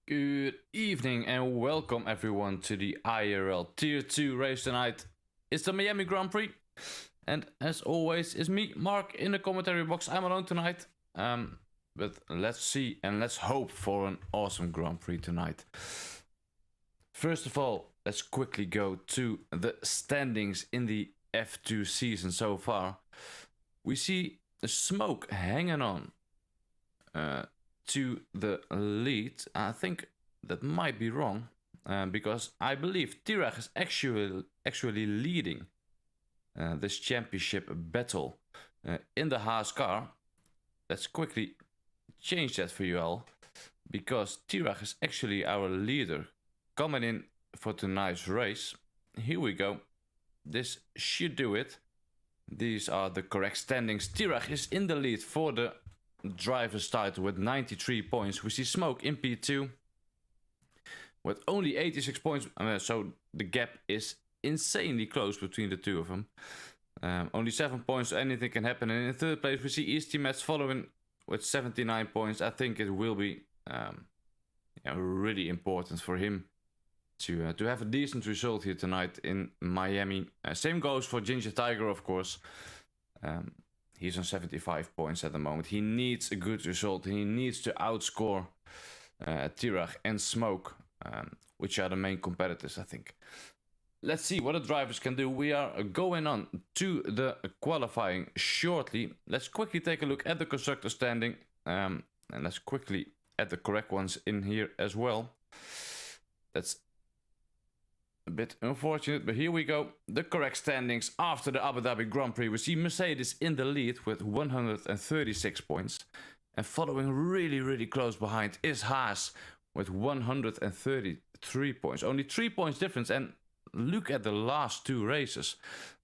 Good evening and welcome everyone to the IRL Tier 2 race tonight. It's the Miami Grand Prix. And as always, it's me, Mark, in the commentary box. I'm alone tonight. But let's see and let's hope for an awesome Grand Prix tonight. First of all, let's quickly go to the standings in the F2 season so far. We see Smoke hanging on to the lead. I think that might be wrong, because I believe Tirag is actually leading this championship battle in the Haas car. Let's quickly change that for you all, because Tirag is actually our leader coming in for tonight's race. Here we go. This should do it. These are the correct standings. Tirag is in the lead for the driver's title with 93 points. We see Smoke in P2 with only 86 points. So the gap is insanely close between the two of them. Only 7 points, so anything can happen. And in third place we see East Teammates following with 79 points. I think it will be really important for him to have a decent result here tonight in Miami. Same goes for Ginger Tiger, of course. He's on 75 points at the moment. He needs a good result. He needs to outscore Tirag and Smoke, which are the main competitors, I think. Let's see what the drivers can do. We are going on to the qualifying shortly. Let's quickly take a look at the constructor standing. And let's quickly add the correct ones in here as well. That's a bit unfortunate, but here we go. The correct standings after the Abu Dhabi Grand Prix. We see Mercedes in the lead with 136 points. And following really close behind is Haas with 133 points. Only 3 points difference. And look at the last two races.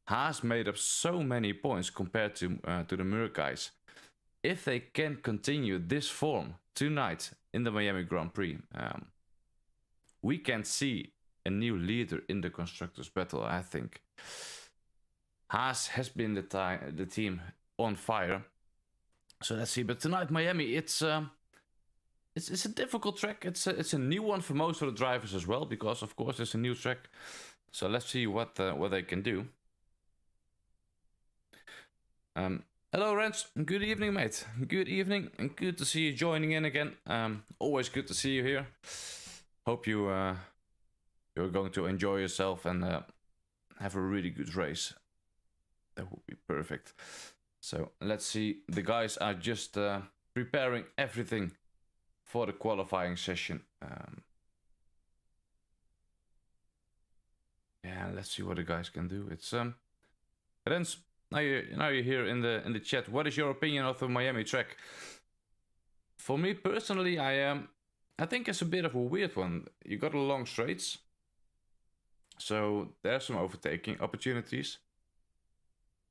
Haas made up so many points compared to the Merc guys. If they can continue this form tonight in the Miami Grand Prix, we can see a new leader in the constructors battle. I think Haas has been the team on fire. So let's see. But tonight Miami, it's a difficult track. It's a new one for most of the drivers as well, because of course it's a new track. So let's see what they can do. Hello Rens, good evening mate. Good evening and good to see you joining in again. Always good to see you here. Hope you're going to enjoy yourself and have a really good race. That would be perfect. So let's see. The guys are just preparing everything for the qualifying session. Yeah, let's see what the guys can do. It's Rens, now you're here in the chat. What is your opinion of the Miami track? For me personally, I think it's a bit of a weird one. You got a long straights, so there's some overtaking opportunities.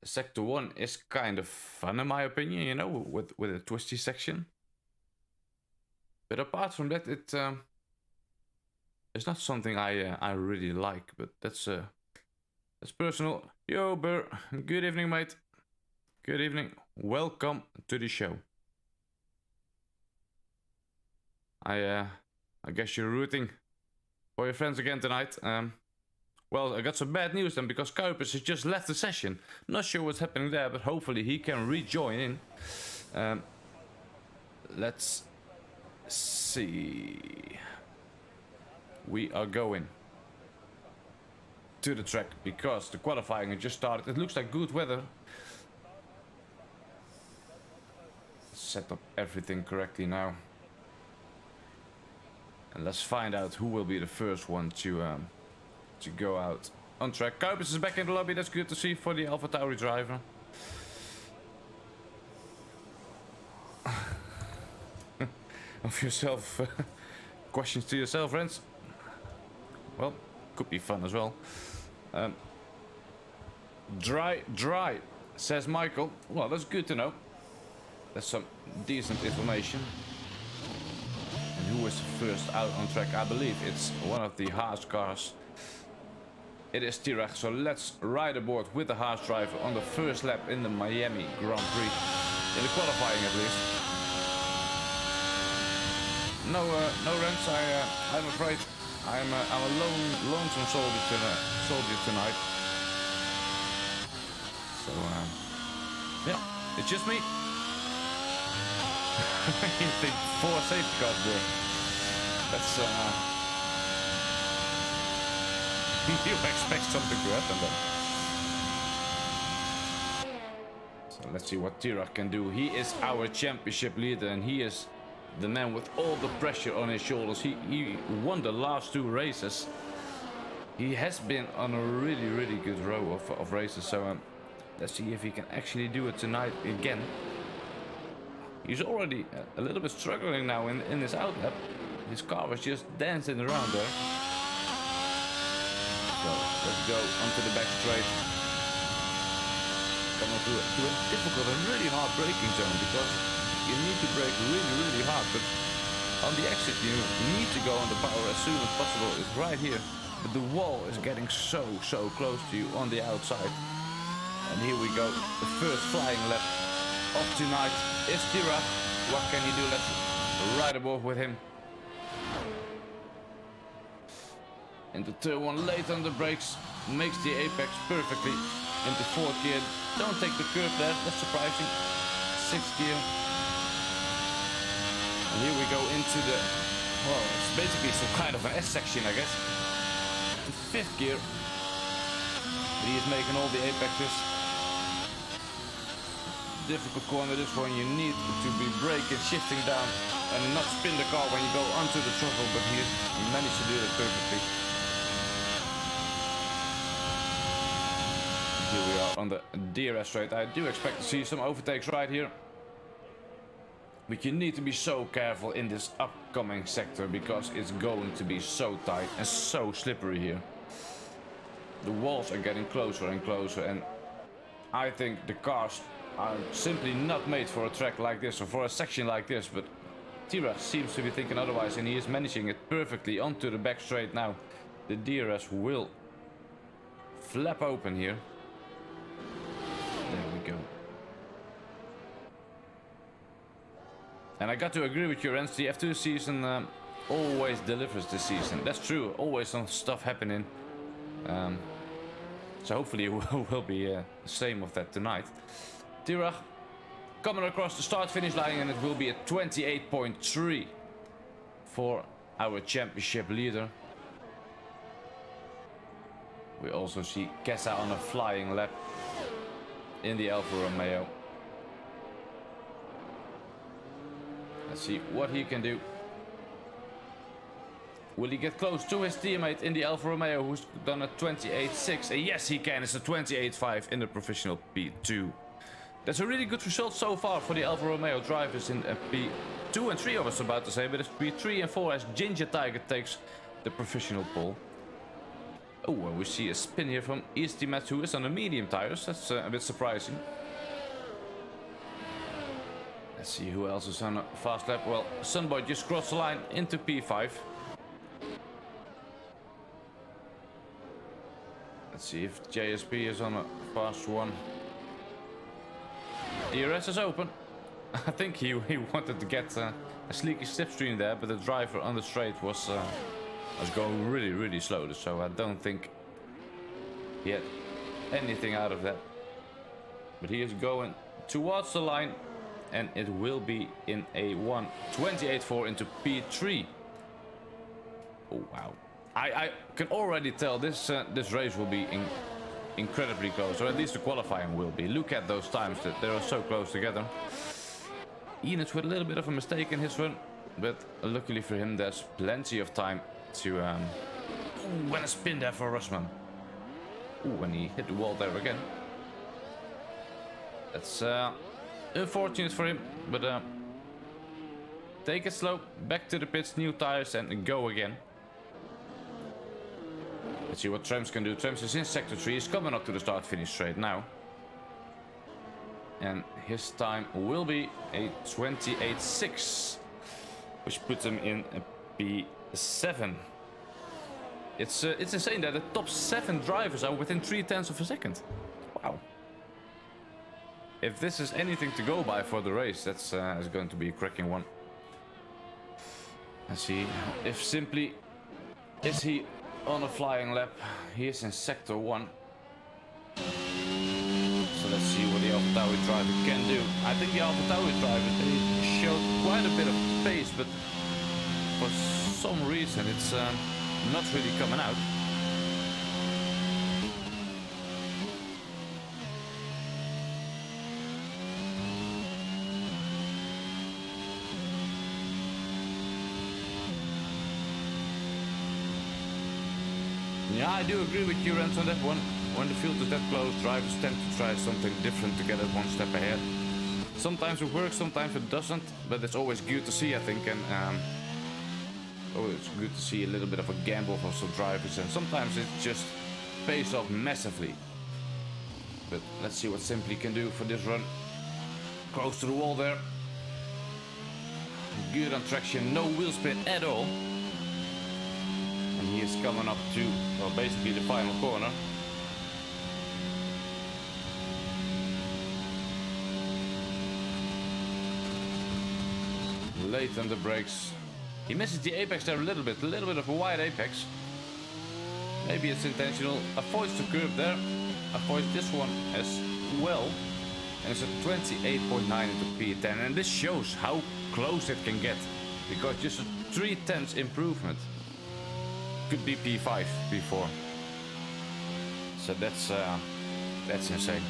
Sector 1 is kind of fun in my opinion, you know, with a twisty section. But apart from that, it's not something I really like. But that's personal. Yo, Burr. Good evening, mate. Good evening. Welcome to the show. I guess you're rooting for your friends again tonight. Well, I got some bad news then, because Kuipers has just left the session. Not sure what's happening there, but hopefully he can rejoin in. Let's see. We are going to the track because the qualifying has just started. It looks like good weather. Set up everything correctly now. And let's find out who will be the first one to go out on track. Kuipers is back in the lobby. That's good to see for the AlphaTauri driver. Of yourself, questions to yourself, friends. Well, could be fun as well. Dry, says Michael. Well, that's good to know. That's some decent information. And who is first out on track? I believe it's one of the Haas cars. It is Tirag, so let's ride aboard with the Haas driver on the first lap in the Miami Grand Prix. In the qualifying at least. no ranks. I'm afraid I'm a lonesome soldier tonight. So yeah, it's just me. You think 4 safety cars there? That's you expect something to happen then. So let's see what Tira can do. He is our championship leader, and he is the man with all the pressure on his shoulders. He won the last 2 races. He has been on a really good row of races. So let's see if he can actually do it tonight again. He's already a little bit struggling now in his outlap. His car was just dancing around there. So let's go onto the back straight. Coming to a difficult and really hard braking zone, because you need to brake really hard. But on the exit you need to go on the power as soon as possible. It's right here. But the wall is getting so close to you on the outside. And here we go. The first flying lap of tonight is Tira. What can he do? Let's ride aboard with him. Into turn 1, late on the brakes, makes the apex perfectly. Into 4th gear, don't take the curve there, that's surprising. 6th gear. And here we go into the, well, it's basically some kind of an S section, I guess. The 5th gear. He is making all the apexes. Difficult corner this one, you need to be braking, shifting down and not spin the car when you go onto the throttle, but he managed to do it perfectly. Here we are on the DRS straight. I do expect to see some overtakes right here. But you need to be so careful in this upcoming sector, because it's going to be so tight and so slippery here. The walls are getting closer and closer, and I think the cars are simply not made for a track like this or for a section like this, but Tira seems to be thinking otherwise, and he is managing it perfectly onto the back straight now. The DRS will flap open here. There we go. And I got to agree with you, Rens, the F2 season always delivers this season. That's true, always some stuff happening. So hopefully it will be the same of that tonight. Tira coming across the start-finish line, and it will be a 28.3 for our championship leader. We also see Kessa on a flying lap in the Alfa Romeo. Let's see what he can do. Will he get close to his teammate in the Alfa Romeo, who's done a 28.6? And yes, he can. It's a 28.5 in the professional P2. That's a really good result so far for the Alfa Romeo drivers in P2 and 3, I was about to say, but it's P3 and 4 as Ginger Tiger takes the professional pole. Oh, and we see a spin here from Eastmat, who is on the medium tires. That's a bit surprising. Let's see who else is on a fast lap. Well, Sunboy just crossed the line into P5. Let's see if JSP is on a fast one. DRS is open. I think he wanted to get a sleeky slipstream there, but the driver on the straight was going really slow, so I don't think he had anything out of that. But he is going towards the line, and it will be in a 1.28.4 into P3. Oh wow! I can already tell this race will be incredibly close, or at least the qualifying will be. Look at those times, that they are so close together. Enos with a little bit of a mistake in his run, but luckily for him there's plenty of time to ooh, and a spin there for Russman. Ooh, and he hit the wall there again. That's unfortunate for him, but take it slow, back to the pits, new tires, and go again. Let's see what Trems can do. Trems is in sector 3, he's coming up to the start-finish straight now. And his time will be a 28.6, which puts him in a P7. It's insane that the top 7 drivers are within 0.3 of a second. Wow. If this is anything to go by for the race, that's going to be a cracking one. Let's see if simply is he on a flying lap. He is in sector 1. So let's see what the AlphaTauri driver can do. I think the AlphaTauri driver, they showed quite a bit of pace, but for some reason it's not really coming out. Yeah, I do agree with you, Rens, on that one. When the field is that close, drivers tend to try something different to get it one step ahead. Sometimes it works, sometimes it doesn't, but it's always good to see, I think, and always good to see a little bit of a gamble for some drivers, and sometimes it just pays off massively. But let's see what Simply can do for this run. Close to the wall there. Good on traction, no wheel spin at all. And he is coming up to, well, basically the final corner. Late on the brakes. He misses the apex there a little bit of a wide apex. Maybe it's intentional. Avoids the curve there. Avoids this one as well. And it's a 28.9 into P10. And this shows how close it can get. Because just a 0.3 improvement. Could be P5, P4. So that's insane.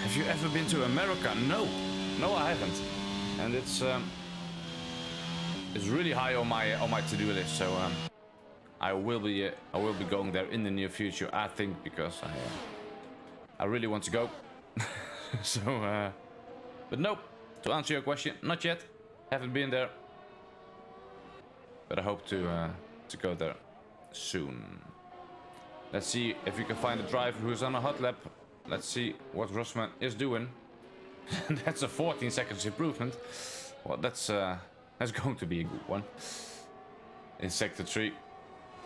Have you ever been to America? No, I haven't. And it's really high on my to-do list. So I will be going there in the near future, I think, because I really want to go. So, but nope. To answer your question, not yet. Haven't been there. But I hope to go there soon. Let's see if we can find a driver who's on a hot lap. Let's see what Rosman is doing. That's a 14 seconds improvement. Well, that's going to be a good one. In sector 3.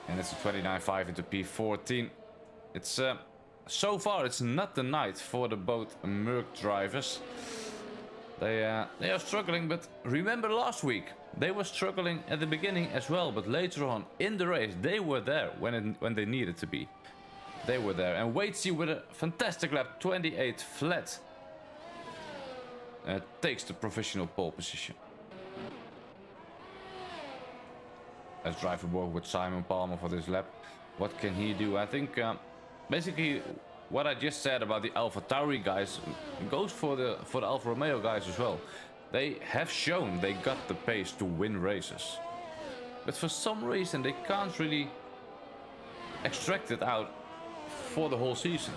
And it's a 29.5 into P14. It's so far it's not the night for the both Merc drivers. They are struggling, but remember last week they were struggling at the beginning as well, but later on in the race they were there when they needed to be. They were there, and Waitsy with a fantastic lap, 28 flat, takes the professional pole position. Let's drive forward with Simon Palmer for this lap. What can he do? I think basically what I just said about the AlphaTauri guys goes for the Alfa Romeo guys as well. They have shown they got the pace to win races, but for some reason they can't really extract it out for the whole season.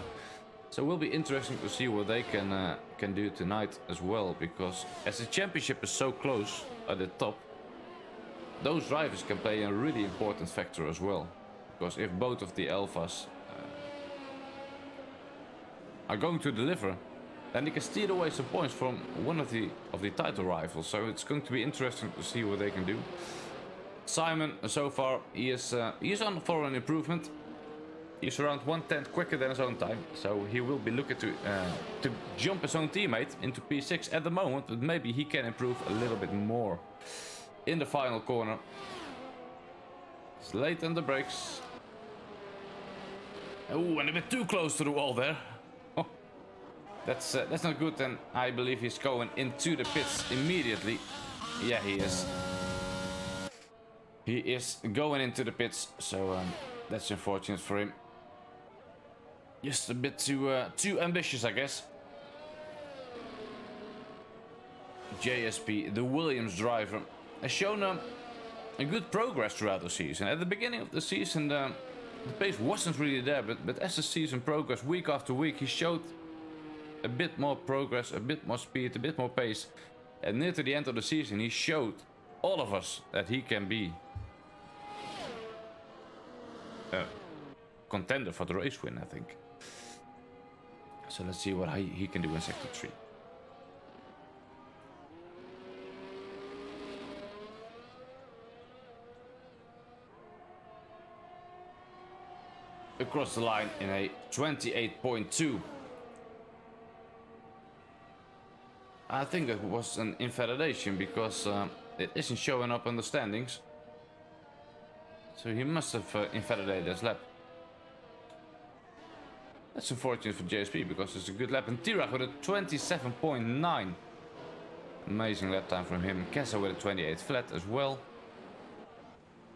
So it will be interesting to see what they can do tonight as well, because as the championship is so close at the top, those drivers can play a really important factor as well. Because if both of the Alphas are going to deliver, then they can steal away some points from one of the title rivals. So it's going to be interesting to see what they can do. Simon, so far, he is on for an improvement. He's around 1/10 quicker than his own time, so he will be looking to jump his own teammate into P6 at the moment, but maybe he can improve a little bit more in the final corner. It's late on the brakes. Oh, and a bit too close to the wall there. Oh, that's not good, and I believe he's going into the pits immediately. Yeah, he is. He is going into the pits, so that's unfortunate for him. Just a bit too ambitious, I guess. JSP, the Williams driver, has shown a good progress throughout the season. At the beginning of the season, the pace wasn't really there, but as the season progressed, week after week, he showed a bit more progress, a bit more speed, a bit more pace. And near to the end of the season, he showed all of us that he can be a contender for the race win, I think. So let's see what he can do in sector 3. Across the line in a 28.2. I think it was an invalidation because it isn't showing up on the standings. So he must have invalidated his lap. That's unfortunate for JSP because it's a good lap. And Tirach with a 27.9. Amazing lap time from him. Kessa with a 28 flat as well.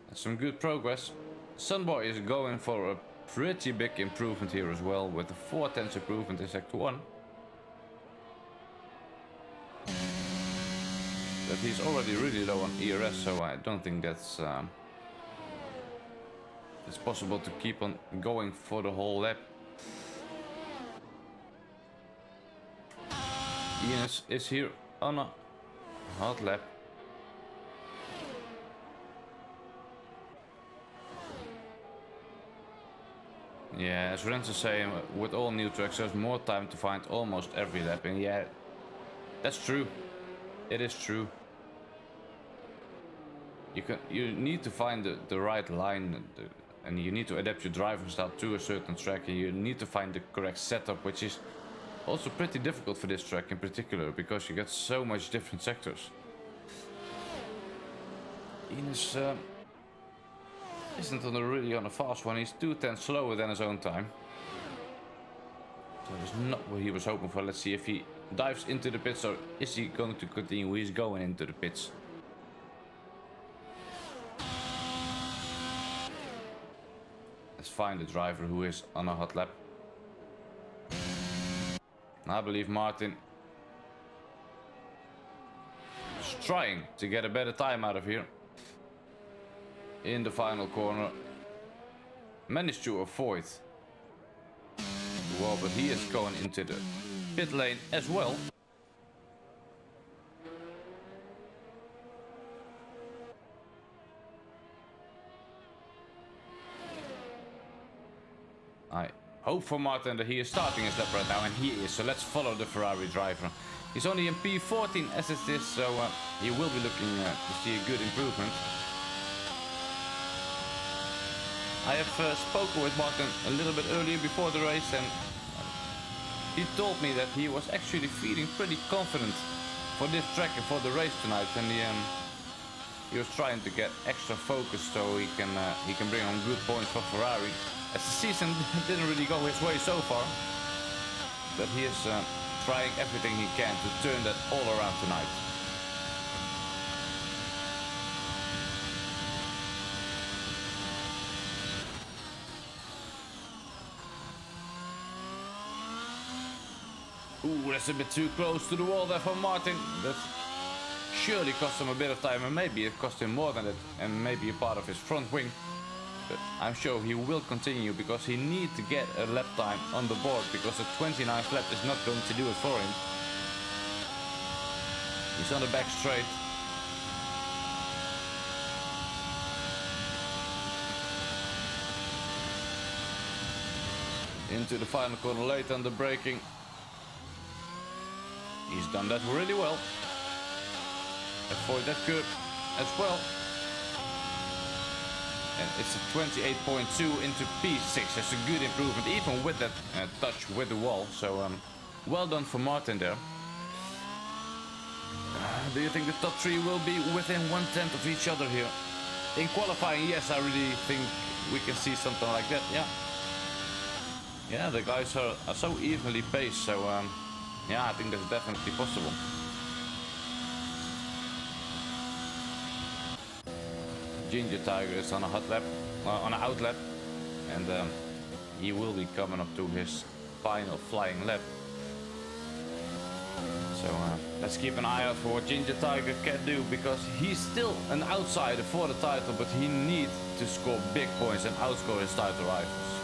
That's some good progress. Sunboy is going for a pretty big improvement here as well, with a 4/10 improvement in Sector 1. But he's already really low on ERS, so I don't think that's it's possible to keep on going for the whole lap. Ines is here on a hot lap. Yeah, as Rens is saying, with all new tracks there's more time to find almost every lap, and yeah, that's true. It is true. You need to find the right line, and you need to adapt your driving style to a certain track, and you need to find the correct setup, which is also pretty difficult for this track in particular, because you get so much different sectors. Ines isn't really on a fast one. He's 2/10 slower than his own time. So that's not what he was hoping for. Let's see if he dives into the pits, or is he going to continue? He's going into the pits. Let's find the driver who is on a hot lap. I believe Martin is trying to get a better time out of here. In the final corner, managed to avoid the wall, but he is going into the pit lane as well. I hope for Martin that he is starting his lap right now, and he is, so let's follow the Ferrari driver. He's only in P14 as it is, so he will be looking to see a good improvement. I have spoken with Martin a little bit earlier before the race, and he told me that he was actually feeling pretty confident for this track and for the race tonight, and he was trying to get extra focus so he can bring on good points for Ferrari. As the season didn't really go his way so far, but he is trying everything he can to turn that all around tonight. Ooh, that's a bit too close to the wall there for Martin. That surely cost him a bit of time, and maybe it cost him more than that, and maybe a part of his front wing. But I'm sure he will continue, because he needs to get a lap time on the board, because the 29th lap is not going to do it for him. He's on the back straight. Into the final corner late on the braking. He's done that really well. Avoid that curb as well. And it's a 28.2 into P6. That's a good improvement, even with that touch with the wall. So well done for Martin there. Do you think the top three will be within 1/10 of each other here? In qualifying, yes, I really think we can see something like that. Yeah, the guys are so evenly paced. So yeah, I think that's definitely possible. Ginger Tiger is on a hot lap, on an out lap, and he will be coming up to his final flying lap. So let's keep an eye out for what Ginger Tiger can do, because he's still an outsider for the title, but he needs to score big points and outscore his title rivals.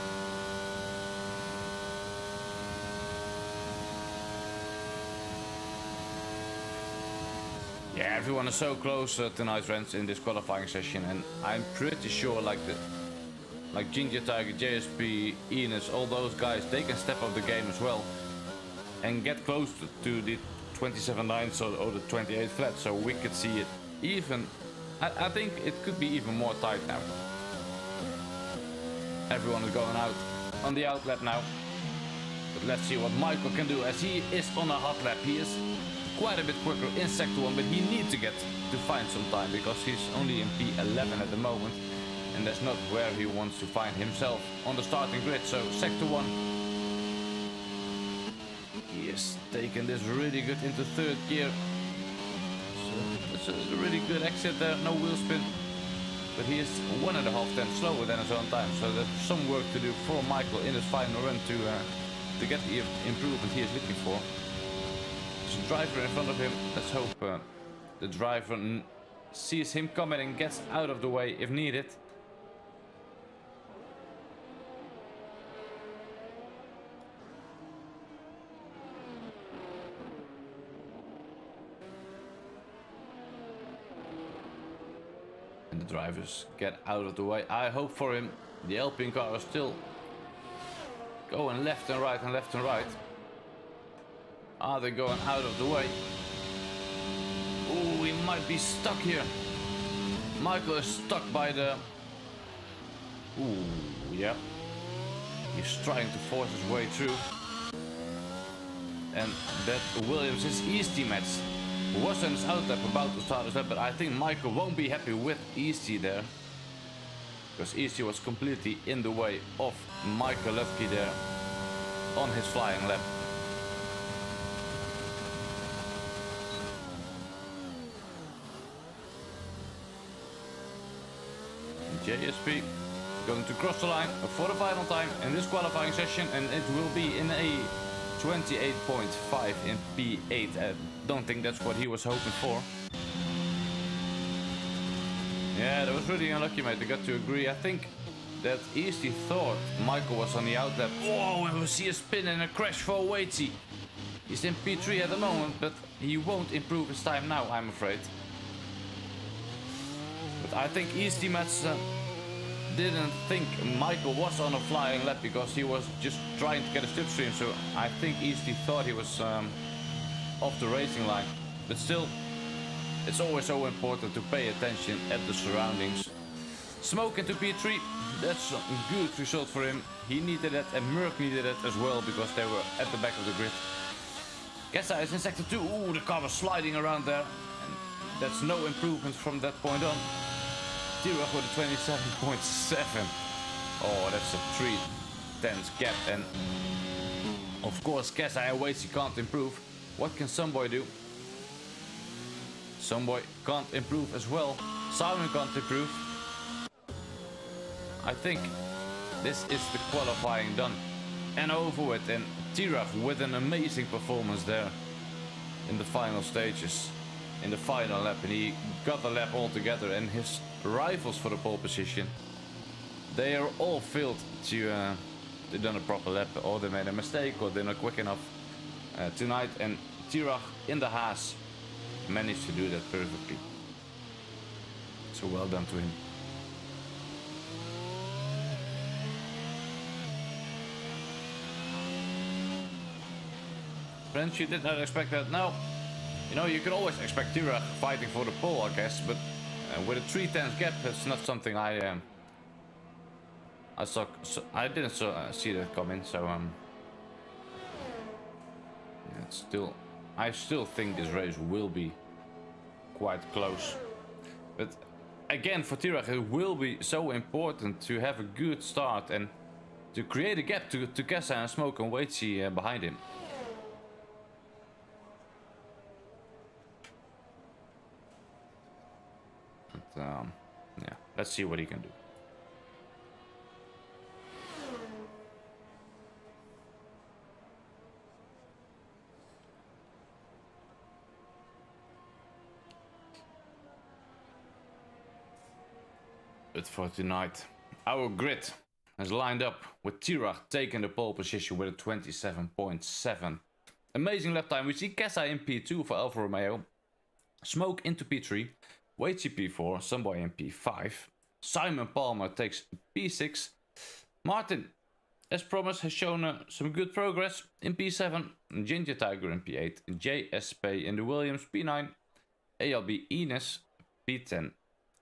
Yeah, everyone is so close tonight, friends, in this qualifying session, and I'm pretty sure like Ginger Tiger, JSP, Enos, all those guys, they can step up the game as well and get close to the 27.9 or the 28 flat, so we could see it even. I think it could be even more tight now. Everyone is going out on the out lap now, but let's see what Michael can do, as he is on a hot lap. He is quite a bit quicker in Sector 1, but he needs to get to find some time because he's only in P11 at the moment, and that's not where he wants to find himself on the starting grid. So Sector 1, he is taking this really good into third gear. So that's a really good exit there, no wheel spin. But he is 1.5 tenths slower than his own time, so there's some work to do for Michael in his final run to get the improvement he is looking for. There's a driver in front of him. Let's hope the driver sees him coming and gets out of the way if needed. And the drivers get out of the way. I hope for him. The Alpine car is still going left and right and left and right. Are they going out of the way? Ooh, we might be stuck here. Michael is stuck by the... Ooh, yeah. He's trying to force his way through. And that Williams, his Easty match, was on his outlap about to start his lap, but I think Michael won't be happy with Easty there. Because Easty was completely in the way of Michael Lutke there on his flying lap. JSP going to cross the line for the final time in this qualifying session, and it will be in a 28.5 in P8. I don't think that's what he was hoping for. Yeah, that was really unlucky, mate. I got to agree. I think that Easty thought Michael was on the outlap. Oh, and we see a spin and a crash for Waitsy. He's in P3 at the moment, but he won't improve his time now, I'm afraid. But I think Easty Mats didn't think Michael was on a flying lap because he was just trying to get a slipstream. So I think Easty thought he was off the racing line. But still, it's always so important to pay attention at the surroundings. Smoke into P3, that's a good result for him. He needed that, and Merck needed it as well because they were at the back of the grid. Kessa is in sector 2. Ooh, the car was sliding around there. And that's no improvement from that point on. Tira for the 27.7. Oh, that's a 3/10 gap. And of course, Kessa and Waitsy can't improve. What can Someboy do? Someboy can't improve as well. Simon can't improve. I think this is the qualifying done and over with, and Tiraf with an amazing performance there in the final stages, in the final lap, and he got the lap all together. And his rivals for the pole position, they are all failed to they done a proper lap, or they made a mistake, or they're not quick enough tonight, and Tiraf in the Haas managed to do that perfectly. So well done to him. Friends, you did not expect that. No, you know, you can always expect Tira fighting for the pole, I guess, but with a 3/10 gap, it's not something I didn't see that coming. So yeah, I still think this race will be quite close. But again, for Tirach, it will be so important to have a good start and to create a gap to Kessa and Smoke and Waitsy behind him. But, yeah, let's see what he can do. But for tonight, our grid has lined up with Tirach taking the pole position with a 27.7. Amazing lap time. We see Kessa in P2 for Alfa Romeo, Smoke into P3, Waitsy P4, Someboy in P5, Simon Palmer takes P6, Martin, as promised, has shown some good progress in P7, Ginger Tiger in P8, JSP in the Williams P9, ALB Ines P10,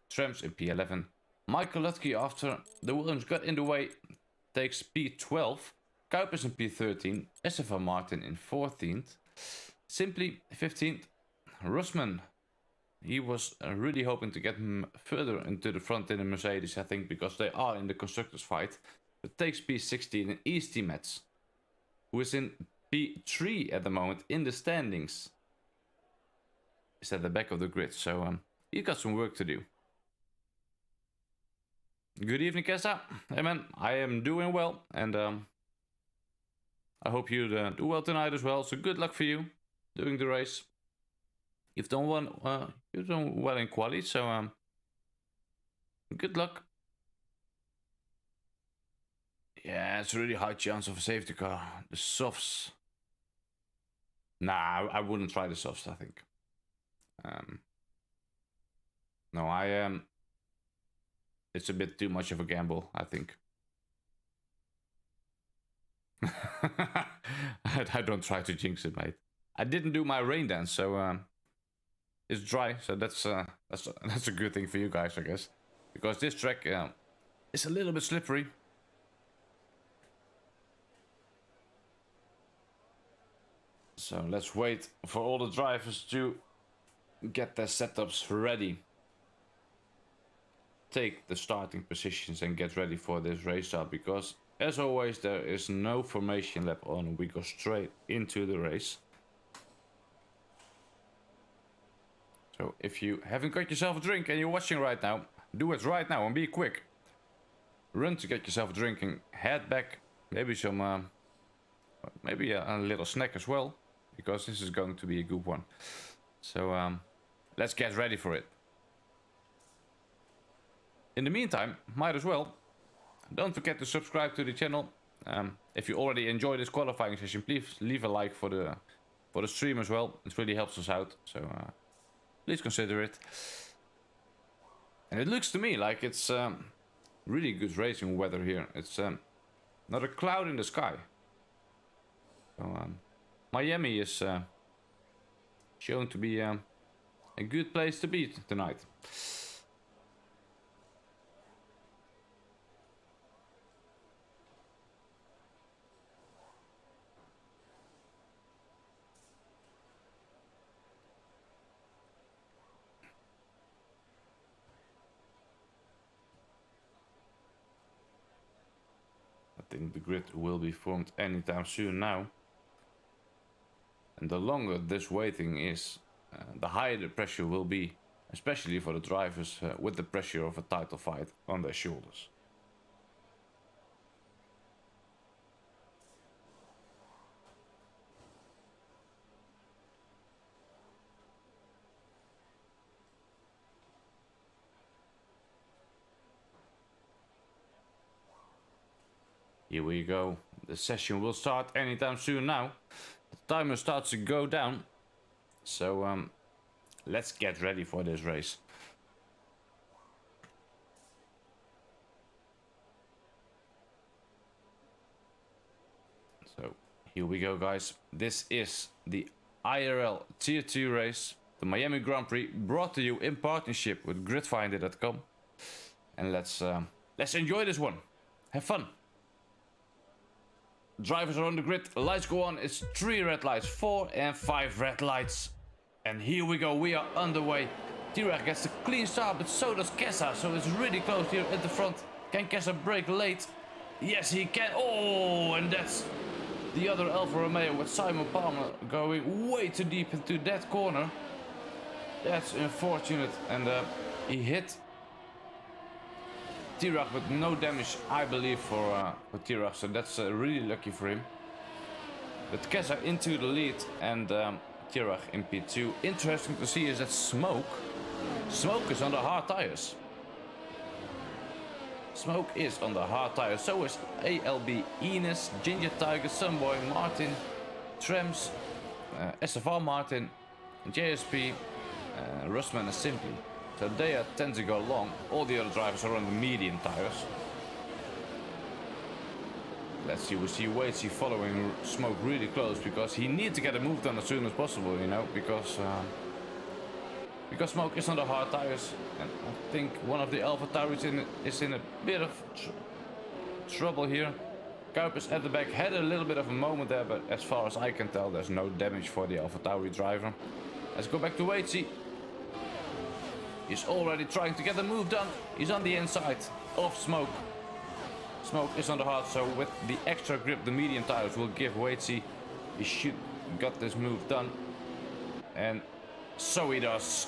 Trumps in P11, Michael Lutke, after the Williams got in the way, takes P12, Kuipers in P13, SFR Martin in 14th, Simply 15th. Rusman, he was really hoping to get him further into the front in the Mercedes, I think, because they are in the constructors fight. It takes P16 and Easty Mets, who is in P3 at the moment in the standings. Is at the back of the grid, so he's got some work to do. Good evening, Kessa. Hey man, I am doing well, and I hope you do well tonight as well. So good luck for you doing the race. You've done well in quali, so good luck. Yeah, it's a really high chance of a safety car. The softs. Nah, I wouldn't try the softs, I think. No, it's a bit too much of a gamble, I think. I don't try to jinx it, mate. I didn't do my rain dance, so it's dry, so that's a good thing for you guys, I guess, because this track is a little bit slippery. So let's wait for all the drivers to get their setups ready. Take the starting positions and get ready for this race up, because as always there is no formation lap on. We go straight into the race. So if you haven't got yourself a drink and you're watching right now, do it right now and be quick. Run to get yourself a drink and head back. Maybe some maybe a little snack as well, because this is going to be a good one. So let's get ready for it. In the meantime, might as well, don't forget to subscribe to the channel. If you already enjoyed this qualifying session, please leave a like for the stream as well. It really helps us out, so please consider it. And it looks to me like it's really good racing weather here. It's not a cloud in the sky. So Miami is shown to be a good place to be tonight. I think the grid will be formed anytime soon now. And the longer this waiting is, the higher the pressure will be, especially for the drivers with the pressure of a title fight on their shoulders. Here we go. The session will start anytime soon now. The timer starts to go down. So let's get ready for this race. So here we go, guys. This is the IRL Tier 2 race, the Miami Grand Prix, brought to you in partnership with gridfinder.com. And let's enjoy this one. Have fun. Drivers are on the grid, lights go on, it's 3 red lights, 4 and 5 red lights. And here we go, we are underway. T-Rex gets a clean start, but so does Kessa, so it's really close here at the front. Can Kessa brake late? Yes, he can. Oh, and that's the other Alfa Romeo with Simon Palmer going way too deep into that corner. That's unfortunate, and he hit T-Rex with no damage, I believe, for T-Rex, so that's really lucky for him. But Kessa into the lead, and T-Rex in P2. Interesting to see is that Smoke is on the hard tires. Smoke is on the hard tires, so is ALB, Enos, Ginger Tiger, Sunboy, Martin, Trems, SFR Martin, JSP, Rustman and Simply. So they tend to go long. All the other drivers are on the medium tires. Let's see, we see Waitsy following Smoke really close, because he needs to get a move done as soon as possible, you know, because Smoke is on the hard tires, and I think one of the Alpha tires is in a bit of trouble here. Kuipers at the back had a little bit of a moment there, but as far as I can tell, there's no damage for the AlphaTauri driver. Let's go back to Waitsy. He's already trying to get the move done. He's on the inside of Smoke. Smoke is on the hard, so with the extra grip, the medium tires will give Waitsy. He should got this move done. And so he does.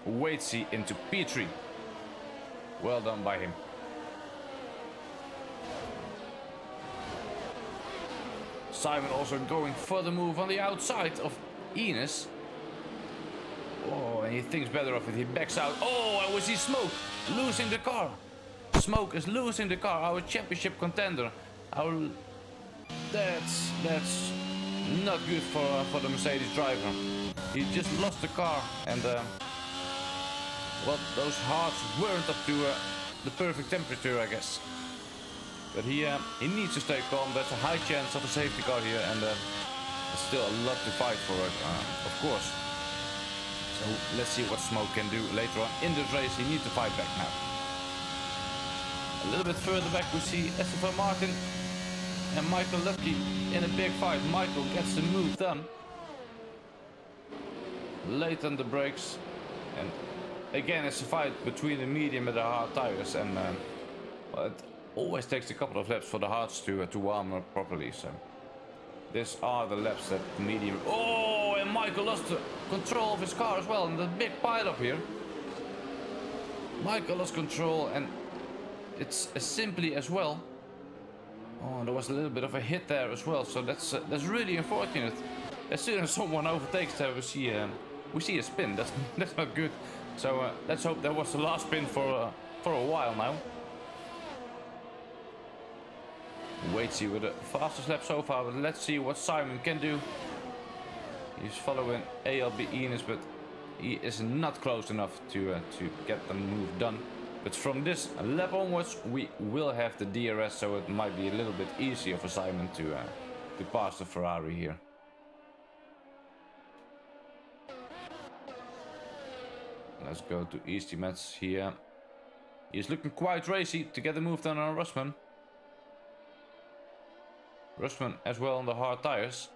Waitsy into P3. Well done by him. Simon also going for the move on the outside of Ines. Oh, and he thinks better of it. He backs out. Oh, and we see Smoke losing the car. Smoke is losing the car. Our championship contender. That's not good for the Mercedes driver. He just lost the car, and well, those hards weren't up to the perfect temperature, I guess. But he needs to stay calm. There's a high chance of a safety car here, and there's still a lot to fight for, of course. So let's see what Smoke can do later on in this race. He needs to fight back now. A little bit further back we see Esteban Martin and Michael Lutke in a big fight. Michael gets the move done. Late on the brakes, and again it's a fight between the medium and the hard tires, and well, it always takes a couple of laps for the hards to warm up properly. So these are the laps that the medium. Oh, and Michael lost control of his car as well, and the big pile up here. Michael lost control, and it's as simply as well. Oh, there was a little bit of a hit there as well, so that's really unfortunate. As soon as someone overtakes there, we see a spin. That's not good. So let's hope that was the last spin for a while now. Waitsy with the fastest lap so far, but let's see what Simon can do. He's following ALB Ines, but he is not close enough to get the move done. But from this lap onwards, we will have the DRS, so it might be a little bit easier for Simon to pass the Ferrari here. Let's go to Easty Mats here. He's looking quite racy to get the move done on Russman. Russman as well on the hard tires.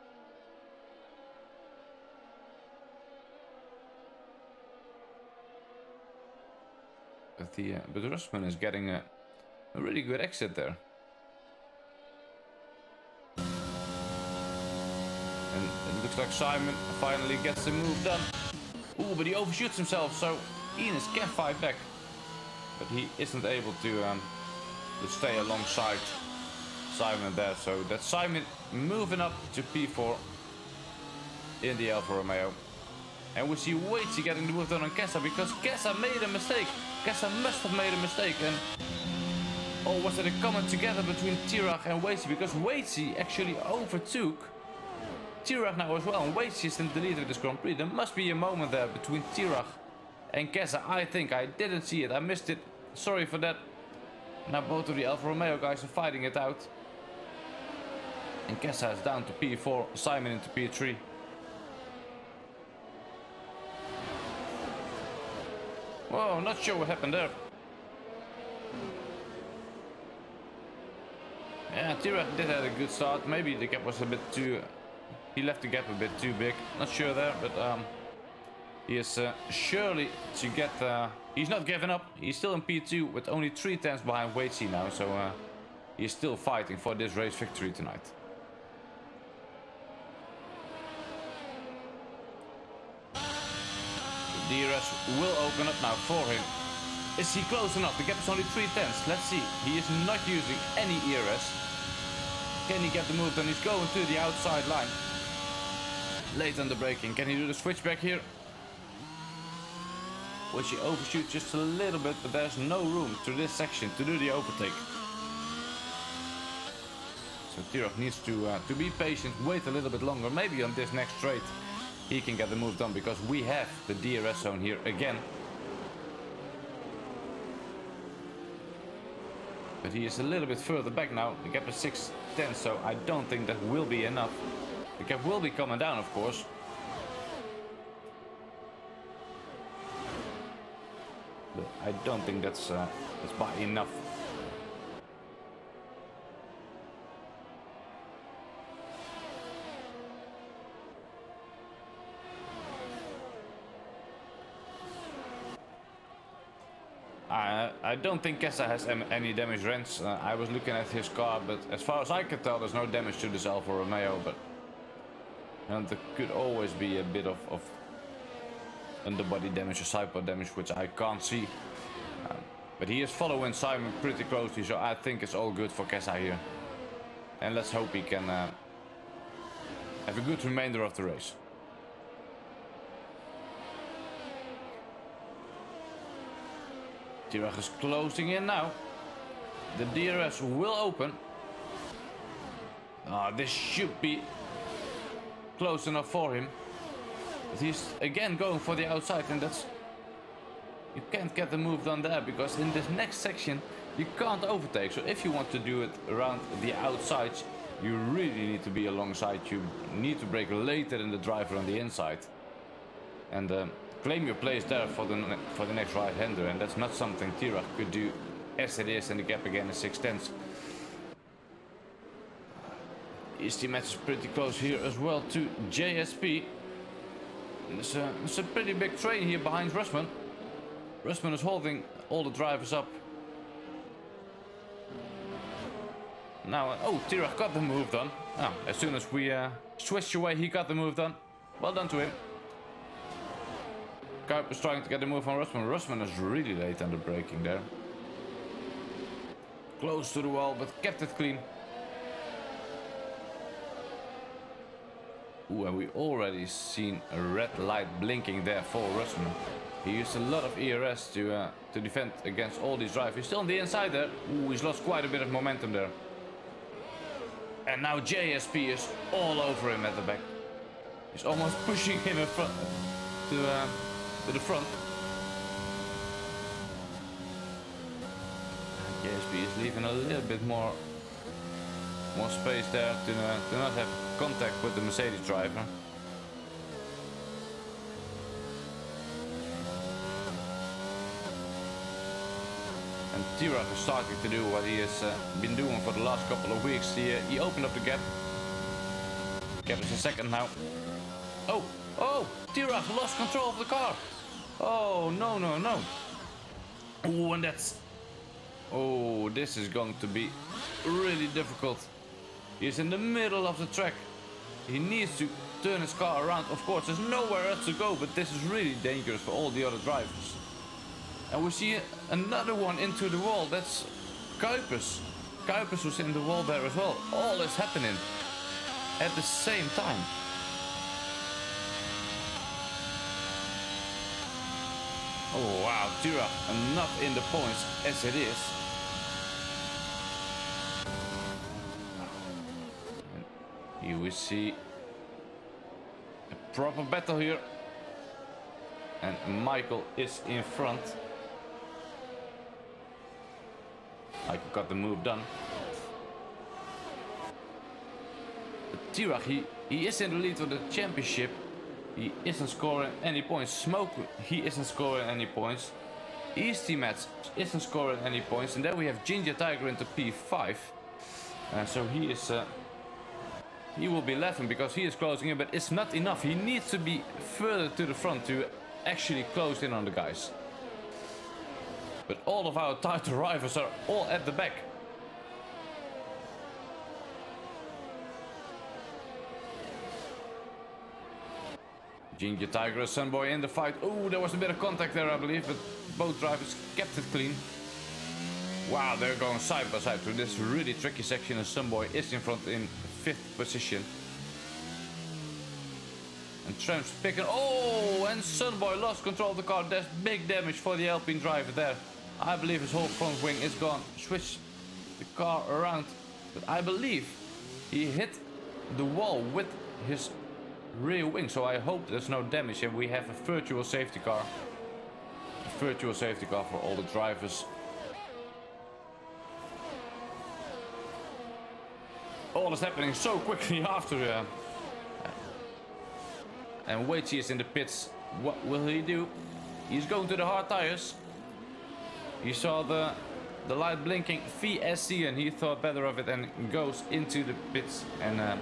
But Russman is getting a really good exit there. And it looks like Simon finally gets the move done. Ooh, but he overshoots himself, so Ines can fight back. But he isn't able to stay alongside Simon there. So that's Simon moving up to P4 in the Alfa Romeo. And we see Waitsy getting the move done on Kessa, because Kessa made a mistake. Kessa must have made a mistake, and or was it a comment together between Tirach and Waitsy? Because Waitsy actually overtook Tirach now as well, and Waitsy is in the lead of this Grand Prix. There must be a moment there between Tirach and Kessa. I think I didn't see it. I missed it. Sorry for that. Now both of the Alfa Romeo guys are fighting it out. And Kessa is down to P4, Simon into P3. Whoa, not sure what happened there. Yeah, Tirach did have a good start. Maybe the gap was a bit too... He left the gap a bit too big. Not sure there, but he is surely to get... he's not giving up. He's still in P2 with only 3 tenths behind Waitsy now. So he's still fighting for this race victory tonight. DRS will open up now for him. Is he close enough? The gap is only 3 tenths. Let's see. He is not using any ERS. Can he get the move done? He's going to the outside line. Late on the braking. Can he do the switchback here? Which he overshoots just a little bit, but there's no room to this section to do the overtake. So Tirach needs to be patient, wait a little bit longer. Maybe on this next straight he can get the move done, because we have the DRS zone here again. But he is a little bit further back now. The gap is 6 tenths, so I don't think that will be enough. The gap will be coming down, of course. But I don't think that's by enough. I don't think Kessa has any damage wrench. I was looking at his car, but as far as I can tell, there's no damage to this Alfa Romeo. But there could always be a bit of underbody damage or sidepod damage, which I can't see. But he is following Simon pretty closely, so I think it's all good for Kessa here. And let's hope he can have a good remainder of the race. Tirach is closing in now. The DRS will open. This should be close enough for him. But he's again going for the outside, and that's... You can't get the move done there, because in this next section you can't overtake. So if you want to do it around the outside, you really need to be alongside. You need to brake later than the driver on the inside. And claim your place there for the next right-hander, and that's not something Tirach could do as it is, and the gap again is 6/10. His teammate is pretty close here as well to JSP. It's a pretty big train here behind Russman. Russman is holding all the drivers up. Now, Tirach got the move done. As soon as we switched away, he got the move done. Well done to him. Kuip is trying to get the move on Russman. Russman is really late on the braking there. Close to the wall, but kept it clean. Ooh, and we already seen a red light blinking there for Russman. He used a lot of ERS to defend against all these drivers. He's still on the inside there. Ooh, he's lost quite a bit of momentum there. And now JSP is all over him at the back. He's almost pushing him in front to the front. JSP is leaving a little bit more space there to not have contact with the Mercedes driver. And Tirach is starting to do what he has been doing for the last couple of weeks. He opened up the gap. Gap is a second now. Oh, Tirach lost control of the car. Oh, no. Oh, and that's... Oh, this is going to be really difficult. He's in the middle of the track. He needs to turn his car around. Of course, there's nowhere else to go, but this is really dangerous for all the other drivers. And we see another one into the wall. That's Kuipers. Kuipers was in the wall there as well. All is happening at the same time. Oh wow, Tirach not in the points as it is. And here we see a proper battle here. And Michael is in front. Michael got the move done. But Tirach, he is in the lead for the championship. He isn't scoring any points. Smoke, he isn't scoring any points. His teammates isn't scoring any points. And then we have Ginger Tiger into P5. So he will be laughing because he is closing in, but it's not enough. He needs to be further to the front to actually close in on the guys. But all of our title rivals are all at the back. Ginger Tiger and Sunboy in the fight. Oh, there was a bit of contact there, I believe, but both drivers kept it clean. Wow, they're going side by side through this really tricky section, and Sunboy is in front in 5th position. And Tramp's picking. Oh, and Sunboy lost control of the car. There's big damage for the Alpine driver there. I believe his whole front wing is gone. Switch the car around. But I believe he hit the wall with his rear wing. So I hope there's no damage. And we have a virtual safety car. A virtual safety car for all the drivers. All is happening so quickly after. And Waitsi is in the pits. What will he do? He's going to the hard tires. He saw the light blinking VSC and he thought better of it and goes into the pits. And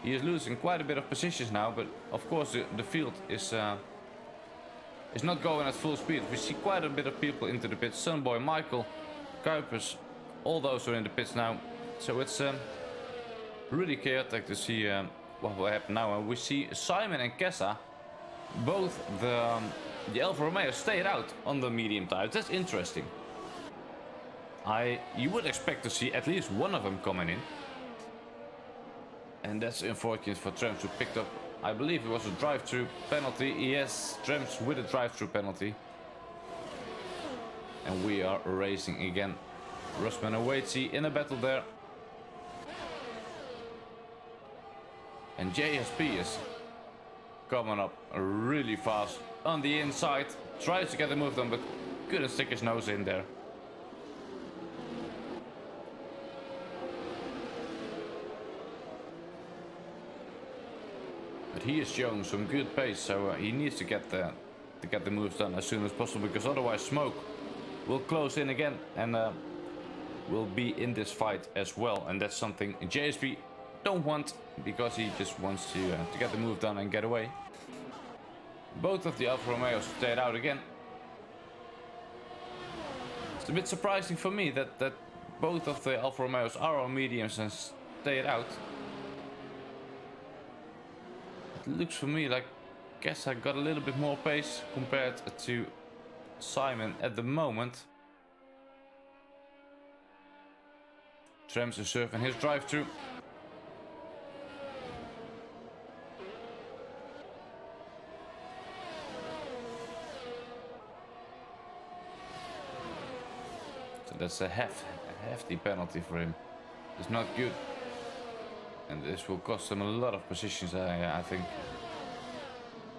he is losing quite a bit of positions now. But of course the field is is not going at full speed. We see quite a bit of people into the pits. Sunboy, Michael, Kuipers, all those are in the pits now. So it's really chaotic to see what will happen now. And we see Simon and Kessa, both the Alfa Romeo stayed out on the medium tires. That's interesting. You would expect to see at least one of them coming in. And that's unfortunate for Trems, who picked up, I believe it was a drive-through penalty. Yes, Trems with a drive-through penalty. And we are racing again. Russman and Waitsy in a battle there. And JSP is coming up really fast on the inside. Tries to get the move done, but couldn't stick his nose in there. But he is showing some good pace, so he needs to get the moves done as soon as possible, because otherwise Smoke will close in again and will be in this fight as well. And that's something JSP don't want, because he just wants to get the move done and get away. Both of the Alfa Romeos stayed out again. It's a bit surprising for me that both of the Alfa Romeos are on mediums and stayed out. It looks for me like Kessa got a little bit more pace compared to Simon at the moment. Trems is surfing his drive-through. So that's a hefty penalty for him. It's not good. And this will cost him a lot of positions, I think.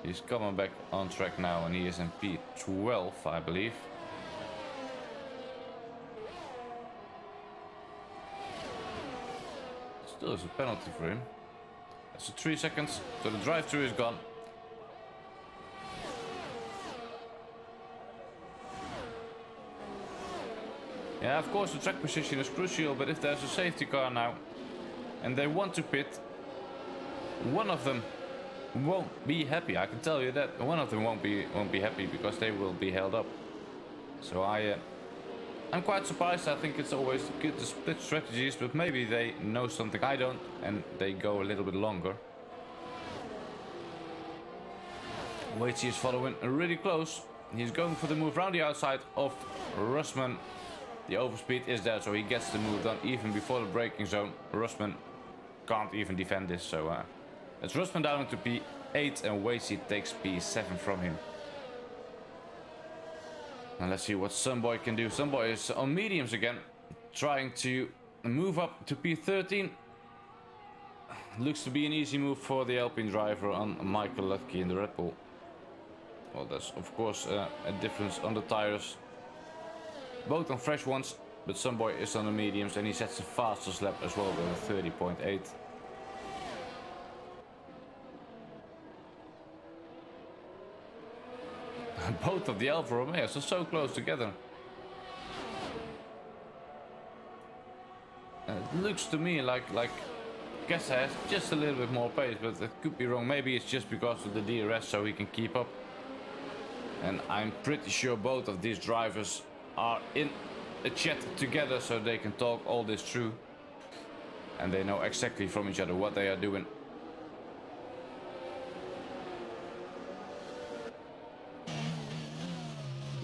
He's coming back on track now, and he is in P12, I believe. Still is a penalty for him. That's 3 seconds, so the drive-through is gone. Yeah, of course the track position is crucial, but if there's a safety car now and they want to pit, one of them won't be happy. I can tell you that one of them won't be happy, because they will be held up. So I'm quite surprised. I think it's always good to split strategies, but maybe they know something I don't and they go a little bit longer. Waitsy is following really close. He's going for the move around the outside of Russman. The overspeed is there, so he gets the move done even before the braking zone. Russman can't even defend this, so it's Russman down to P8 and Waitsy takes P7 from him. And let's see what Sunboy can do. Sunboy is on mediums again, trying to move up to P13. Looks to be an easy move for the Alpine driver on Michael Lutke in the Red Bull. Well, there's of course a difference on the tires. Both on fresh ones, but Sunboy is on the mediums and he sets the fastest lap as well with a 30.8. Both of the Alfa Romeos are so close together. And it looks to me like Kessa has just a little bit more pace, but it could be wrong. Maybe it's just because of the DRS, so he can keep up. And I'm pretty sure both of these drivers are in a chat together, so they can talk all this through. And they know exactly from each other what they are doing.